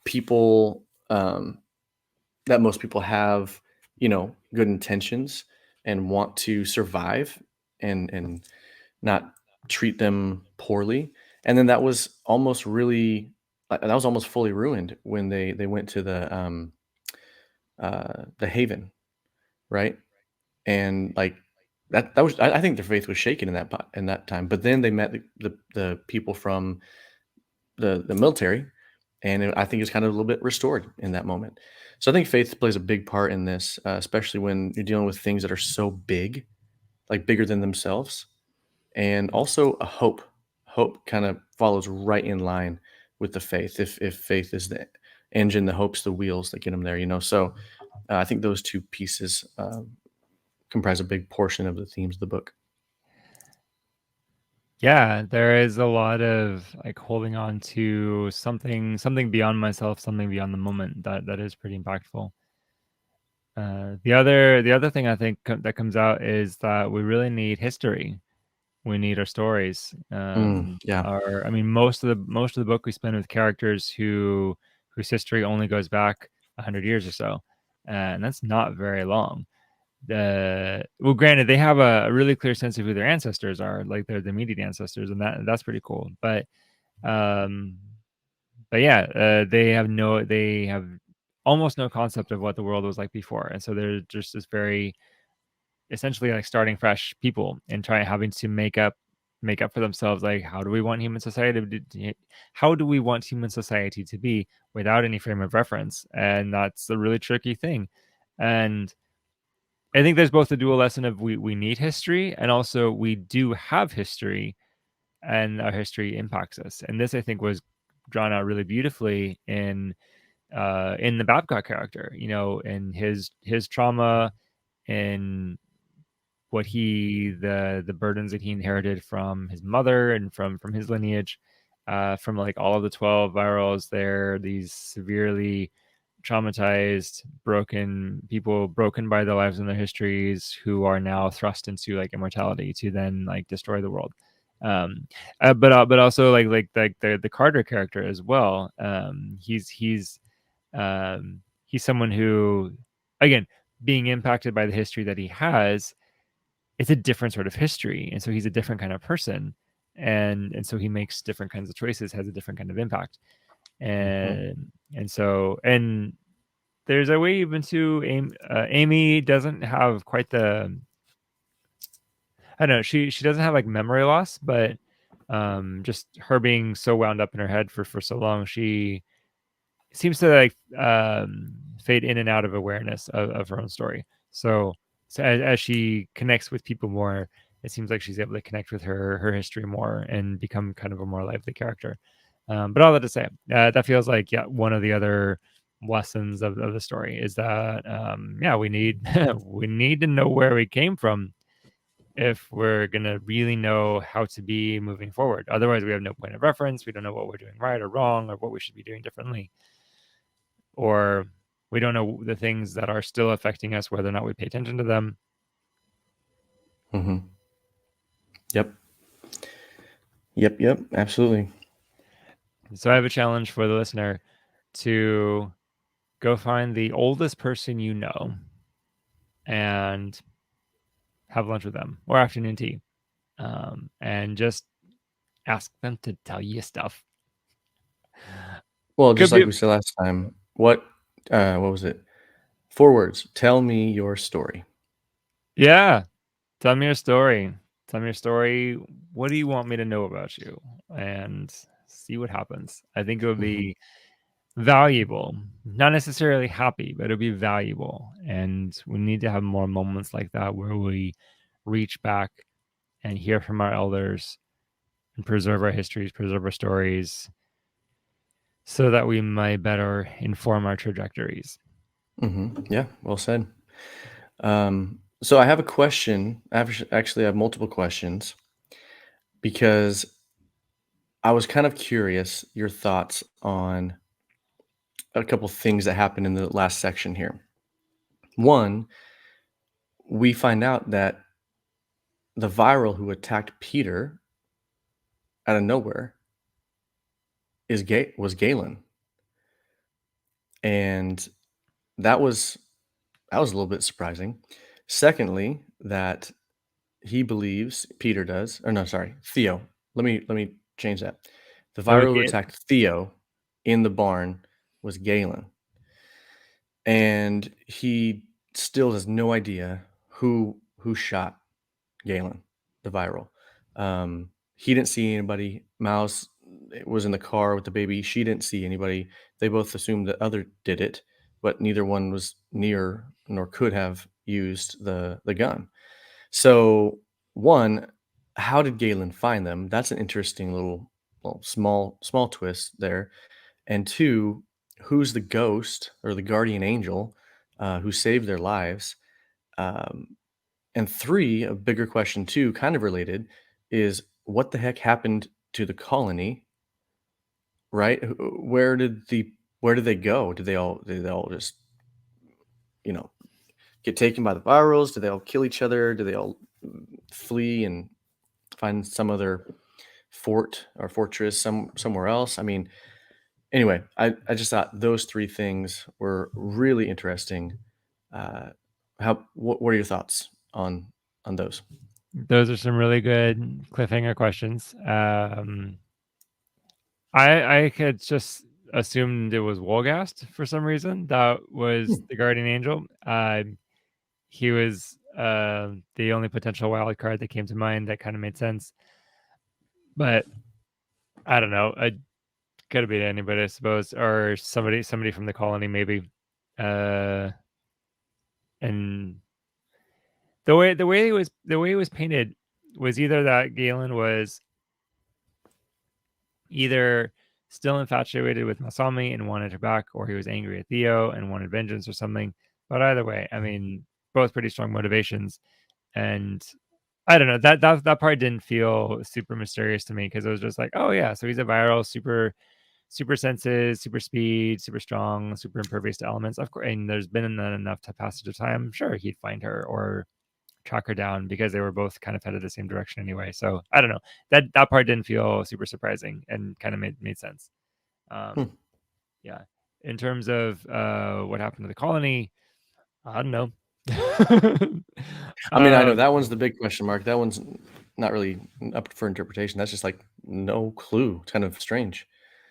people, that most people have, good intentions and want to survive, and not treat them poorly. And then that was almost really, that was almost fully ruined when they went to the Haven, right? And like that was, I think their faith was shaken in that time. But then they met the people from the military, and I think it's kind of a little bit restored in that moment. So I think faith plays a big part in this, especially when you're dealing with things that are so big, like bigger than themselves. And also a hope kind of follows right in line with the faith, if faith is the engine, the hope's the wheels that get them there. So I think those two pieces comprise a big portion of the themes of the book. Yeah, there is a lot of like holding on to something beyond myself, something beyond the moment that is pretty impactful. The other thing I think that comes out is that we really need history. We need our stories. Yeah. I mean, most of the book we spend with characters whose history only goes back 100 years or so, and that's not very long. Well, granted, they have a really clear sense of who their ancestors are, like they're the immediate ancestors, and that's pretty cool. Um, but yeah, they have almost no concept of what the world was like before, and so they're just this very essentially like starting fresh people and having to make up for themselves. Like, how do we want human society how do we want human society to be without any frame of reference? And that's a really tricky thing. And I think there's both a dual lesson of we need history, and also we do have history, and our history impacts us. And this, I think, was drawn out really beautifully in the Babcock character, and his trauma, and the burdens that he inherited from his mother and from his lineage, from like all of the 12 virals. They're these severely traumatized, broken people, broken by their lives and their histories, who are now thrust into like immortality to then like destroy the world. But also like the Carter character as well. He's someone who, again, being impacted by the history that he has, it's a different sort of history, and so he's a different kind of person, and so he makes different kinds of choices, has a different kind of impact. And there's a way even to Amy doesn't have quite the, I don't know, she doesn't have like memory loss, but just her being so wound up in her head for so long, she seems to like fade in and out of awareness of her own story. So as she connects with people more, it seems like she's able to connect with her history more and become kind of a more lively character. But all that to say, that feels like one of the other lessons of the story is that we need we need to know where we came from if we're gonna really know how to be moving forward. Otherwise, we have no point of reference. We don't know what we're doing right or wrong, or what we should be doing differently, or we don't know the things that are still affecting us, whether or not we pay attention to them. Mm-hmm. Yep. Absolutely. So I have a challenge for the listener to go find the oldest person you know and have lunch with them or afternoon tea, and just ask them to tell you stuff. Well, Could just like be, we said last time, what was it? 4 words. Tell me your story. yeah. Tell me your story. Tell me your story. What do you want me to know about you? And see what happens. I think it would Mm-hmm. be valuable, not necessarily happy, but it'll be valuable. And we need to have more moments like that where we reach back and hear from our elders and preserve our histories, preserve our stories, so that we might better inform our trajectories. Yeah, well said. So I have a question. Actually, I have multiple questions because I was kind of curious your thoughts on a couple things that happened in the last section here. One, we find out that the viral who attacked Peter out of nowhere was Galen, and that was a little bit surprising. Secondly, that he believes Peter does, or no, sorry, Theo. Let me change that. The viral who Okay. attacked Theo in the barn was Galen, and he still has no idea who shot Galen, the viral. He didn't see anybody. Mouse was in the car with the baby. She didn't see anybody. They both assumed the other did it, but neither one was near nor could have used the gun. So, one, how did Galen find them? That's an interesting little small twist there. And two, who's the ghost or the guardian angel who saved their lives? Um, and three, a bigger question too, kind of related, is what the heck happened to the colony? Right? Where did they go? Did they all just you know get taken by the virals? Did they all kill each other? Did they all flee and find some other fort or fortress somewhere else? I mean, anyway, I just thought those three things were really interesting. Uh, what are your thoughts on those? Those are some really good cliffhanger questions. I could just assumed it was Wolgast for some reason. That was Hmm. the guardian angel. He was the only potential wild card that came to mind that kind of made sense. But I don't know. It could have been anybody, I suppose, or somebody from the colony, maybe. Uh, and the way it was painted was either that Galen was either still infatuated with Masami and wanted her back, or he was angry at Theo and wanted vengeance or something. But either way, I mean, both pretty strong motivations. And I don't know, that part didn't feel super mysterious to me because it was just like, oh yeah, so he's a viral, super senses, super speed, super strong, super impervious to elements. Of course, and there's been enough passage of time. Sure, he'd find her or track her down because they were both kind of headed the same direction anyway. So I don't know. That part didn't feel super surprising and kind of made sense. Hmm. Um, yeah. In terms of what happened to the colony, I don't know. I mean, I know um, that one's the big question mark. That one's not really up for interpretation. That's just like no clue. It's kind of strange,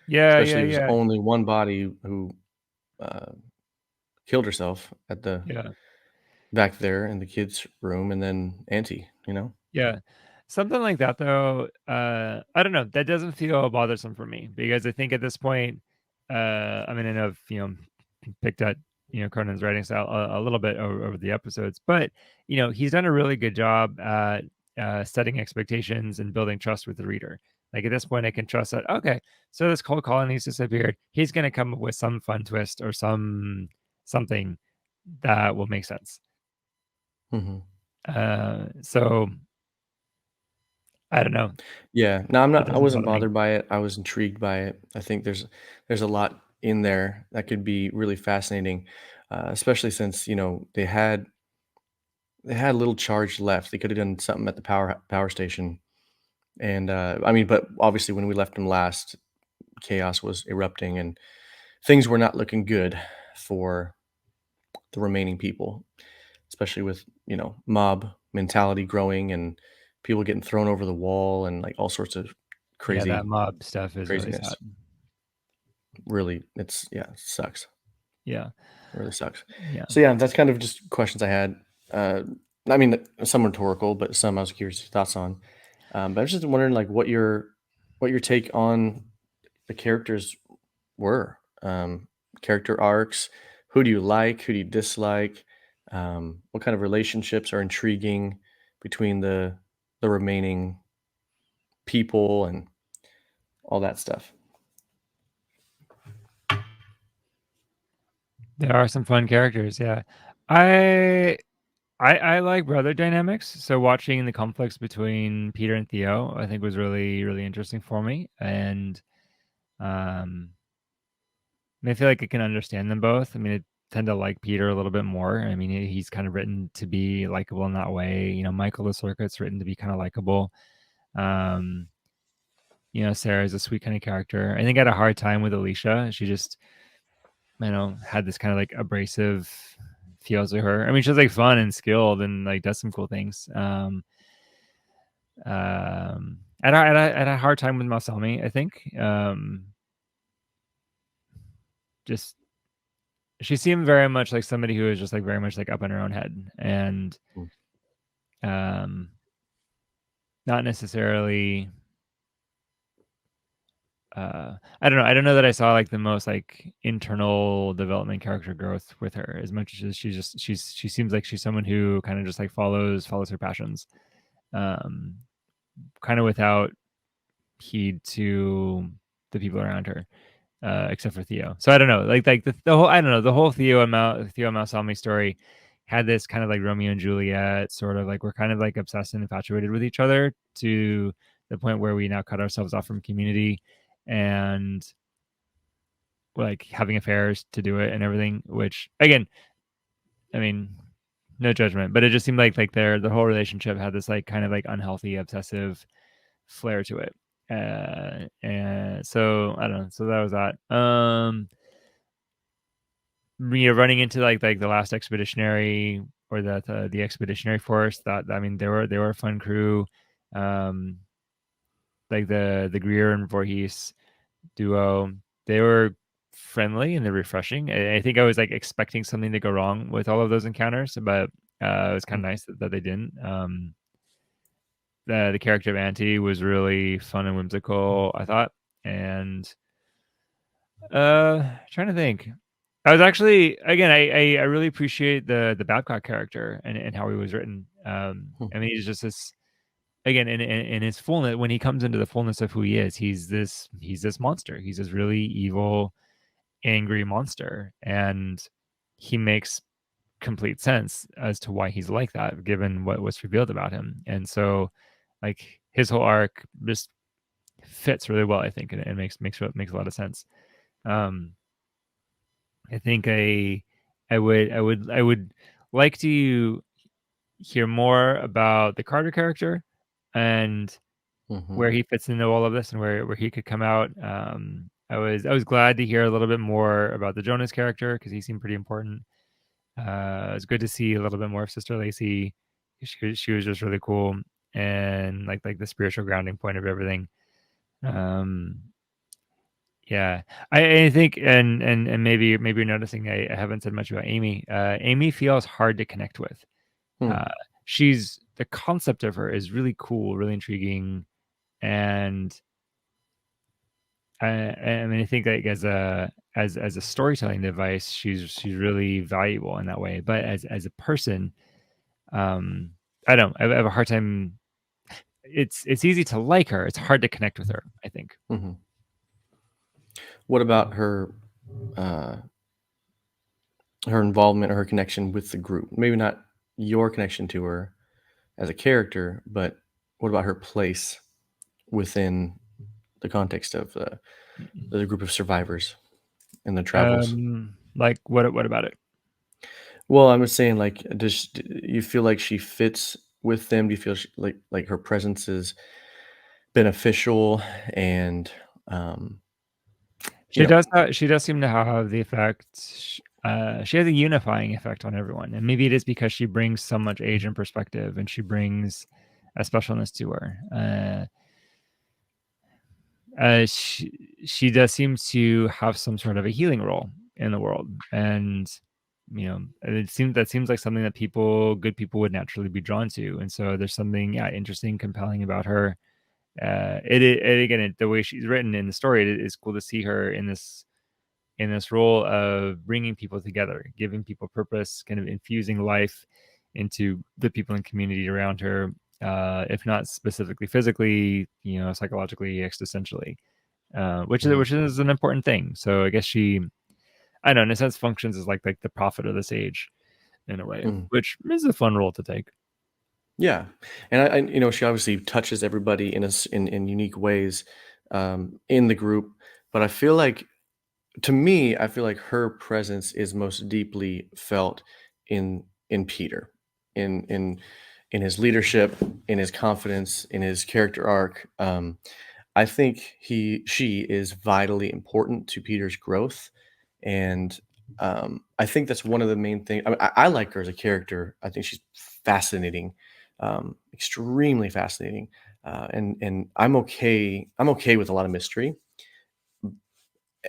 yeah, yeah, especially if there's yeah, only one body who uh, killed herself at the yeah. back there in the kids' room, and then Auntie. Yeah. Something like that though, I don't know, that doesn't feel bothersome for me because I think at this point, I mean, I know I've, picked at, Conan's writing style a little bit over the episodes, but, he's done a really good job at setting expectations and building trust with the reader. Like at this point, I can trust that, okay, so this whole colony's disappeared. He's going to come up with some fun twist or something that will make sense. Hmm. So I don't know. Yeah, no, I'm That not. I doesn't wasn't bother me. bothered by it. I was intrigued by it. I think there's a lot in there that could be really fascinating, especially since they had a little charge left. They could have done something at the power station, and I mean, but obviously when we left them last, chaos was erupting, and things were not looking good for the remaining people, especially with mob mentality growing and people getting thrown over the wall and like all sorts of Yeah, that crazy mob stuff is really sad. craziness. Really, yeah, it sucks. Yeah, It really sucks. yeah. So yeah, that's kind of just questions I had. Uh, I mean, some rhetorical, but some I was curious your thoughts on. But I was just wondering, like, what your take on the characters were. Character arcs. Who do you like? Who do you dislike? What kind of relationships are intriguing between the remaining people and all that stuff? There are some fun characters, yeah. I I like brother dynamics, so watching the conflicts between Peter and Theo, I think was really, really interesting for me, and, um, I feel like I can understand them both. I mean, I tend to like Peter a little bit more. I mean, he's kind of written to be likable in that way. Michael the Circuit's written to be kind of likable. Um, Sarah's a sweet kind of character. I think I had a hard time with Alicia. She just, had this kind of like abrasive feels to her. I mean, she's like fun and skilled and like does some cool things. I had a hard time with Masami, I think. Just she seemed very much like somebody who was just like very much like up in her own head and Mm. um not necessarily I don't know that I saw like the most like internal development character growth with her as much as she seems like she's someone who kind of just like follows her passions. Um Kind of without heed to the people around her. Except for Theo. So I don't know, like the whole I don't know the whole Theo Malsami story had this kind of like Romeo and Juliet sort of like we're kind of like obsessed and infatuated with each other to the point where we now cut ourselves off from community and like having affairs to do it and everything. Which again, I mean, no judgment, but it just seemed like the whole relationship had this like kind of like unhealthy obsessive flair to it. And so I don't know. So that was that. Running into like the last expeditionary or the expeditionary force that I mean they were a fun crew. um like the Greer and Voorhees duo, they were friendly and they're refreshing. I think I was like expecting something to go wrong with all of those encounters, but it was kind of Mm. nice that they didn't. The character of Auntie was really fun and whimsical, I thought. And trying to think. I was actually again. I really appreciate the Babcock character and how he was written. Mm. I mean, he's just this again in his fullness when he comes into the fullness of who he is. He's this monster. He's this really evil, angry monster, and he makes complete sense as to why he's like that, given what was revealed about him. And so, like his whole arc just fits really well, I think, and it makes a lot of sense. Um, I think I would like to hear more about the Carter character and Mhm. where he fits into all of this and where he could come out. I was glad to hear a little bit more about the Jonas character because he seemed pretty important. It was good to see a little bit more of Sister Lacey. She was just really cool and like the spiritual grounding point of everything. Um, Yeah, I think, and maybe you're noticing I haven't said much about Amy. Amy feels hard to connect with. Hmm. Uh, she's the concept of her is really cool, really intriguing, and I mean I think like as a storytelling device, she's really valuable in that way. But as a person, um, I don't. I have a hard time. It's easy to like her. It's hard to connect with her, I think. Mhm. What about uh, her involvement or her connection with the group? Maybe not your connection to her as a character, but what about her place within the context of the group of survivors in the travels? Like what about it? Well, I'm just saying, like, do you feel like she fits with them? Do you feel like her presence is beneficial and, um, you know? She does seem to have the effect she has a unifying effect on everyone, and maybe it is because she brings so much age and perspective, and she brings a specialness to her. She does seem to have some sort of a healing role in the world, and, that seems like something that good people would naturally be drawn to, and so there's something, yeah, interesting, compelling about her. The way she's written in the story, it is cool to see her in this role of bringing people together, giving people purpose, kind of infusing life into the people and community around her, if not specifically physically, psychologically, existentially, which Mhm. is an important thing. So I guess I know in a sense functions as like the prophet of this age in a way, Mhm. which is a fun role to take. Yeah, and she obviously touches everybody in unique ways in the group, but I feel like to me, I feel like her presence is most deeply felt in Peter, in in in his leadership, in his confidence, in his character arc. I think she is vitally important to Peter's growth, and I think that's one of the main things. I like her as a character. I think she's fascinating, extremely fascinating, and I'm okay. I'm okay with a lot of mystery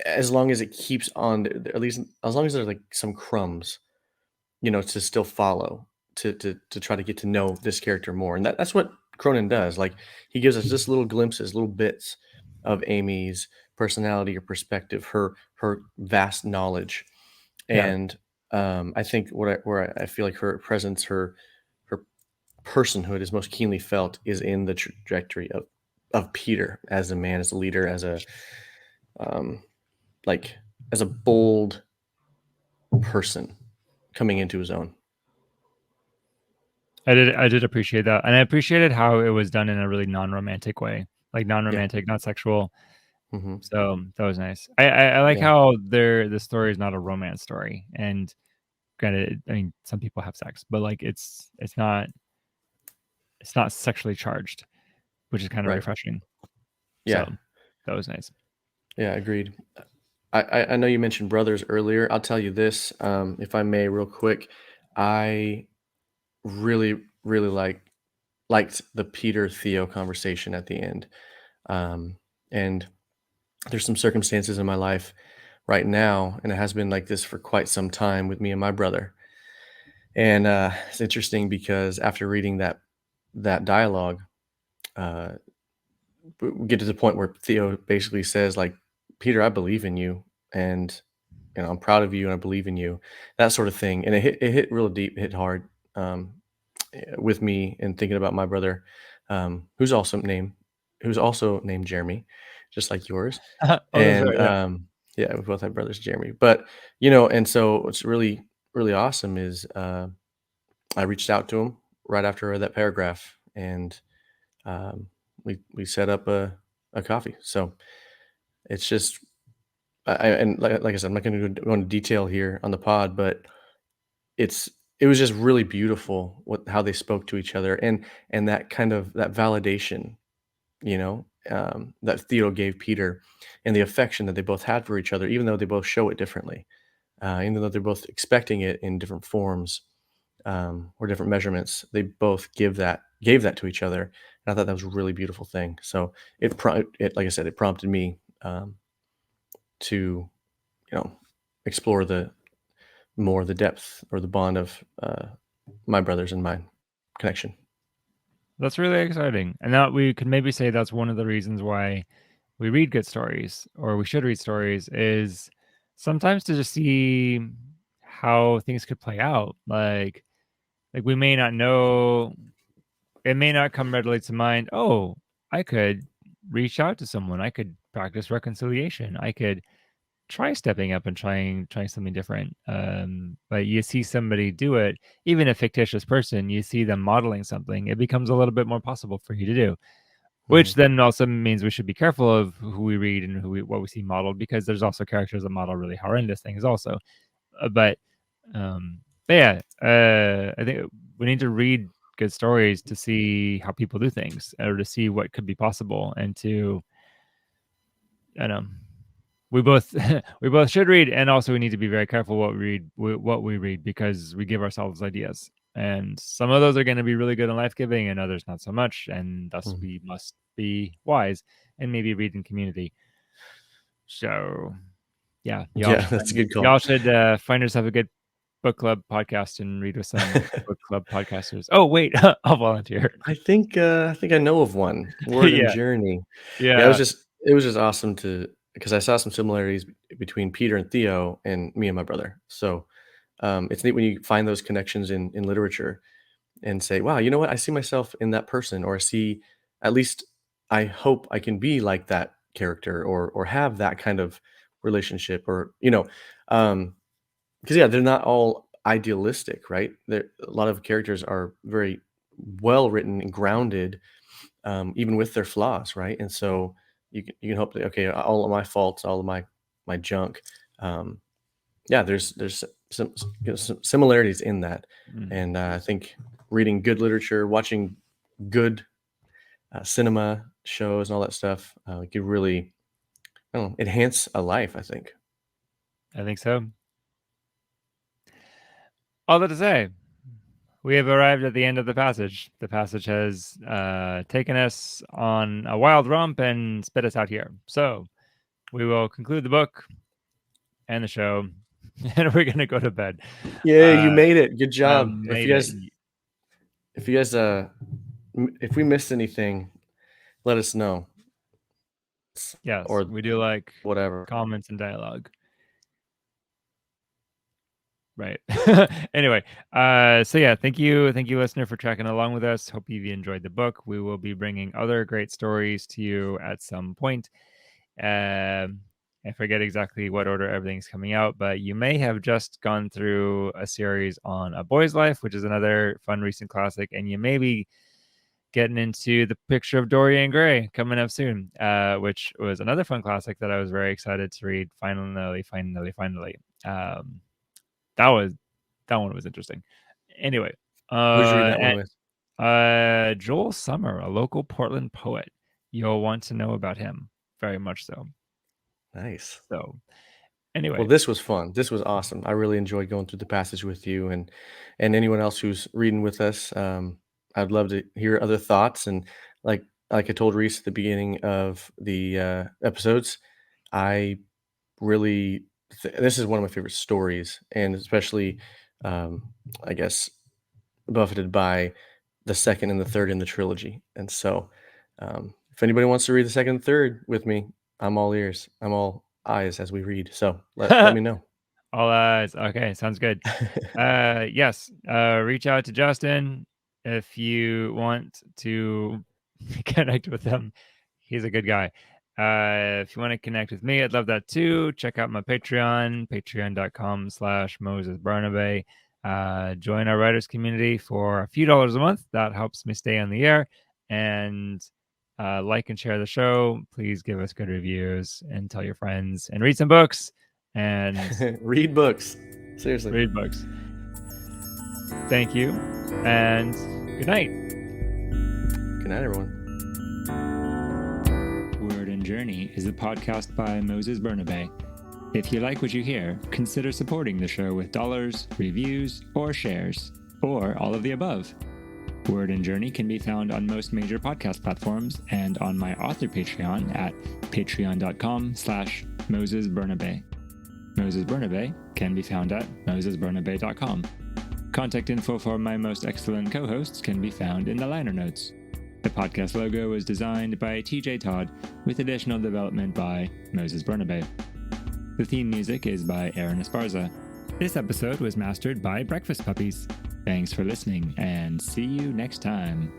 as long as it keeps on. At least as long as there's like some crumbs, to still follow, to try to get to know this character more, and that's what Cronin does. Like he gives us just little glimpses, little bits of Amy's personality or perspective, her vast knowledge, Yeah. and I think where I feel like her presence, her personhood is most keenly felt is in the trajectory of Peter as a man, as a leader, as a um, like as a bold person coming into his own. I did appreciate that, and I appreciated how it was done in a really non-romantic way, like Yeah. non-romantic, not sexual. Hmm. So that was nice. I like Yeah. how the story is not a romance story, and granted, I mean some people have sex, but like it's not sexually charged, which is kind of Right. refreshing. So Yeah. that was nice. Yeah. Agreed. I know you mentioned brothers earlier. I'll tell you this, if I may, real quick. I really, really liked the Peter Theo conversation at the end. And there's some circumstances in my life right now, and it has been like this for quite some time with me and my brother. And it's interesting because after reading that dialogue, uh, we get to the point where Theo basically says, like, Peter, I believe in you, and I'm proud of you, and I believe in you, that sort of thing. And it hit real deep, it hit hard, um, with me and thinking about my brother, who's also named Jeremy, just like yours. Oh, that's right. And Yeah. yeah, we both have brothers Jeremy. But and so what's really really awesome is I reached out to him right after I read that paragraph, and we set up a coffee. So it's just and like I said, I'm not going to go into detail here on the pod, but it's it was just really beautiful how they spoke to each other, and that kind of that validation, that Theo gave Peter, and the affection that they both had for each other, even though they both show it differently, even though they're both expecting it in different forms, or different measurements, they both gave that to each other, and I thought that was a really beautiful thing. So it like I said, it prompted me to you know explore the depth or the bond of my brothers and my connection. That's really exciting. And that we could maybe say that's one of the reasons why we read good stories or we should read stories is sometimes to just see how things could play out. Like we may not know, it may not come readily to mind, oh, I could reach out to someone. I could practice reconciliation. I could try stepping up and trying something different. But you see somebody do it, even a fictitious person, you see them modeling something, it becomes a little bit more possible for you to do. Which Mhm. then also means we should be careful of who we read and what we see modeled, because there's also characters that model really horrendous things also. Uh, but um, but yeah, I think we need to read good stories to see how people do things, or to see what could be possible, and to I don't know, we both we both should read, and also we need to be very careful what we read, because we give ourselves ideas, and some of those are going to be really good and life-giving and others not so much, and thus Mhm. we must be wise and maybe read in community. So yeah, Yeah, that's a good call. y'all should find yourself a good book club podcast and read with some book club podcasters. Oh wait, I'll volunteer. I think I know of one, Word and Yeah, Journey. Yeah, yeah. it was just awesome to because I saw some similarities between Peter and Theo and me and my brother. So, it's neat when you find those connections in literature and say, "Wow, you know what? I see myself in that person," or I see at least I hope I can be like that character or have that kind of relationship, or because yeah, they're not all idealistic, right? A lot of characters are very well written and grounded, even with their flaws, right? And so you can hope that, okay, all of my faults, all of my junk, um, yeah, there's some similarities in that, Mm. and I think reading good literature, watching good cinema shows, and all that stuff, could really, I don't know, enhance a life, I think. I think so. All that to say, we have arrived at the end of the passage. The passage has taken us on a wild romp and spit us out here. So we will conclude the book and the show, and we're gonna go to bed. Yeah, you made it. Good I job. made it. If you guys, if we missed anything, let us know, Yes, or we do like whatever. comments and dialogue. Right. Anyway, so yeah, thank you, listener, for tracking along with us. Hope you enjoyed the book. We will be bringing other great stories to you at some point. I forget exactly what order everything's coming out, but you may have just gone through a series on A Boy's Life, which is another fun recent classic, and you may be getting into The Picture of Dorian Gray coming up soon, which was another fun classic that I was very excited to read. Finally. That one was interesting. Anyway, Who'd you read that one with? Joel Summer, a local Portland poet. You'll want to know about him, very much so. Nice. So, anyway, Well, this was fun. This was awesome. I really enjoyed going through the passage with you, and anyone else who's reading with us. I'd love to hear other thoughts. And like I told Reese at the beginning of the episodes, I really this is one of my favorite stories, and especially, I guess, buffeted by the second and the third in the trilogy. And so, if anybody wants to read the second and third with me, I'm all ears. I'm all eyes as we read. So let me know. all eyes. Okay, sounds good. Yes, reach out to Justin if you want to connect with him. He's a good guy. If you want to connect with me, I'd love that too. Check out my Patreon, patreon.com/MosesBarnaby. Join our writers community for a few dollars a month. That helps me stay on the air. And like and share the show. Please give us good reviews and tell your friends, and read some books and Read books. Seriously. read books. Thank you, and good night. Good night, everyone. Word and Journey is a podcast by Moses Barnaby. If you like what you hear, consider supporting the show with dollars, reviews, or shares, or all of the above. Word and Journey can be found on most major podcast platforms and on my author Patreon at patreon.com/MosesBarnaby. Moses Barnaby can be found at mosesbarnaby.com. Contact info for my most excellent co-hosts can be found in the liner notes. The podcast logo was designed by TJ Todd, with additional development by Moses Barnaby. The theme music is by Aaron Esparza. This episode was mastered by Breakfast Puppies. Thanks for listening, and see you next time.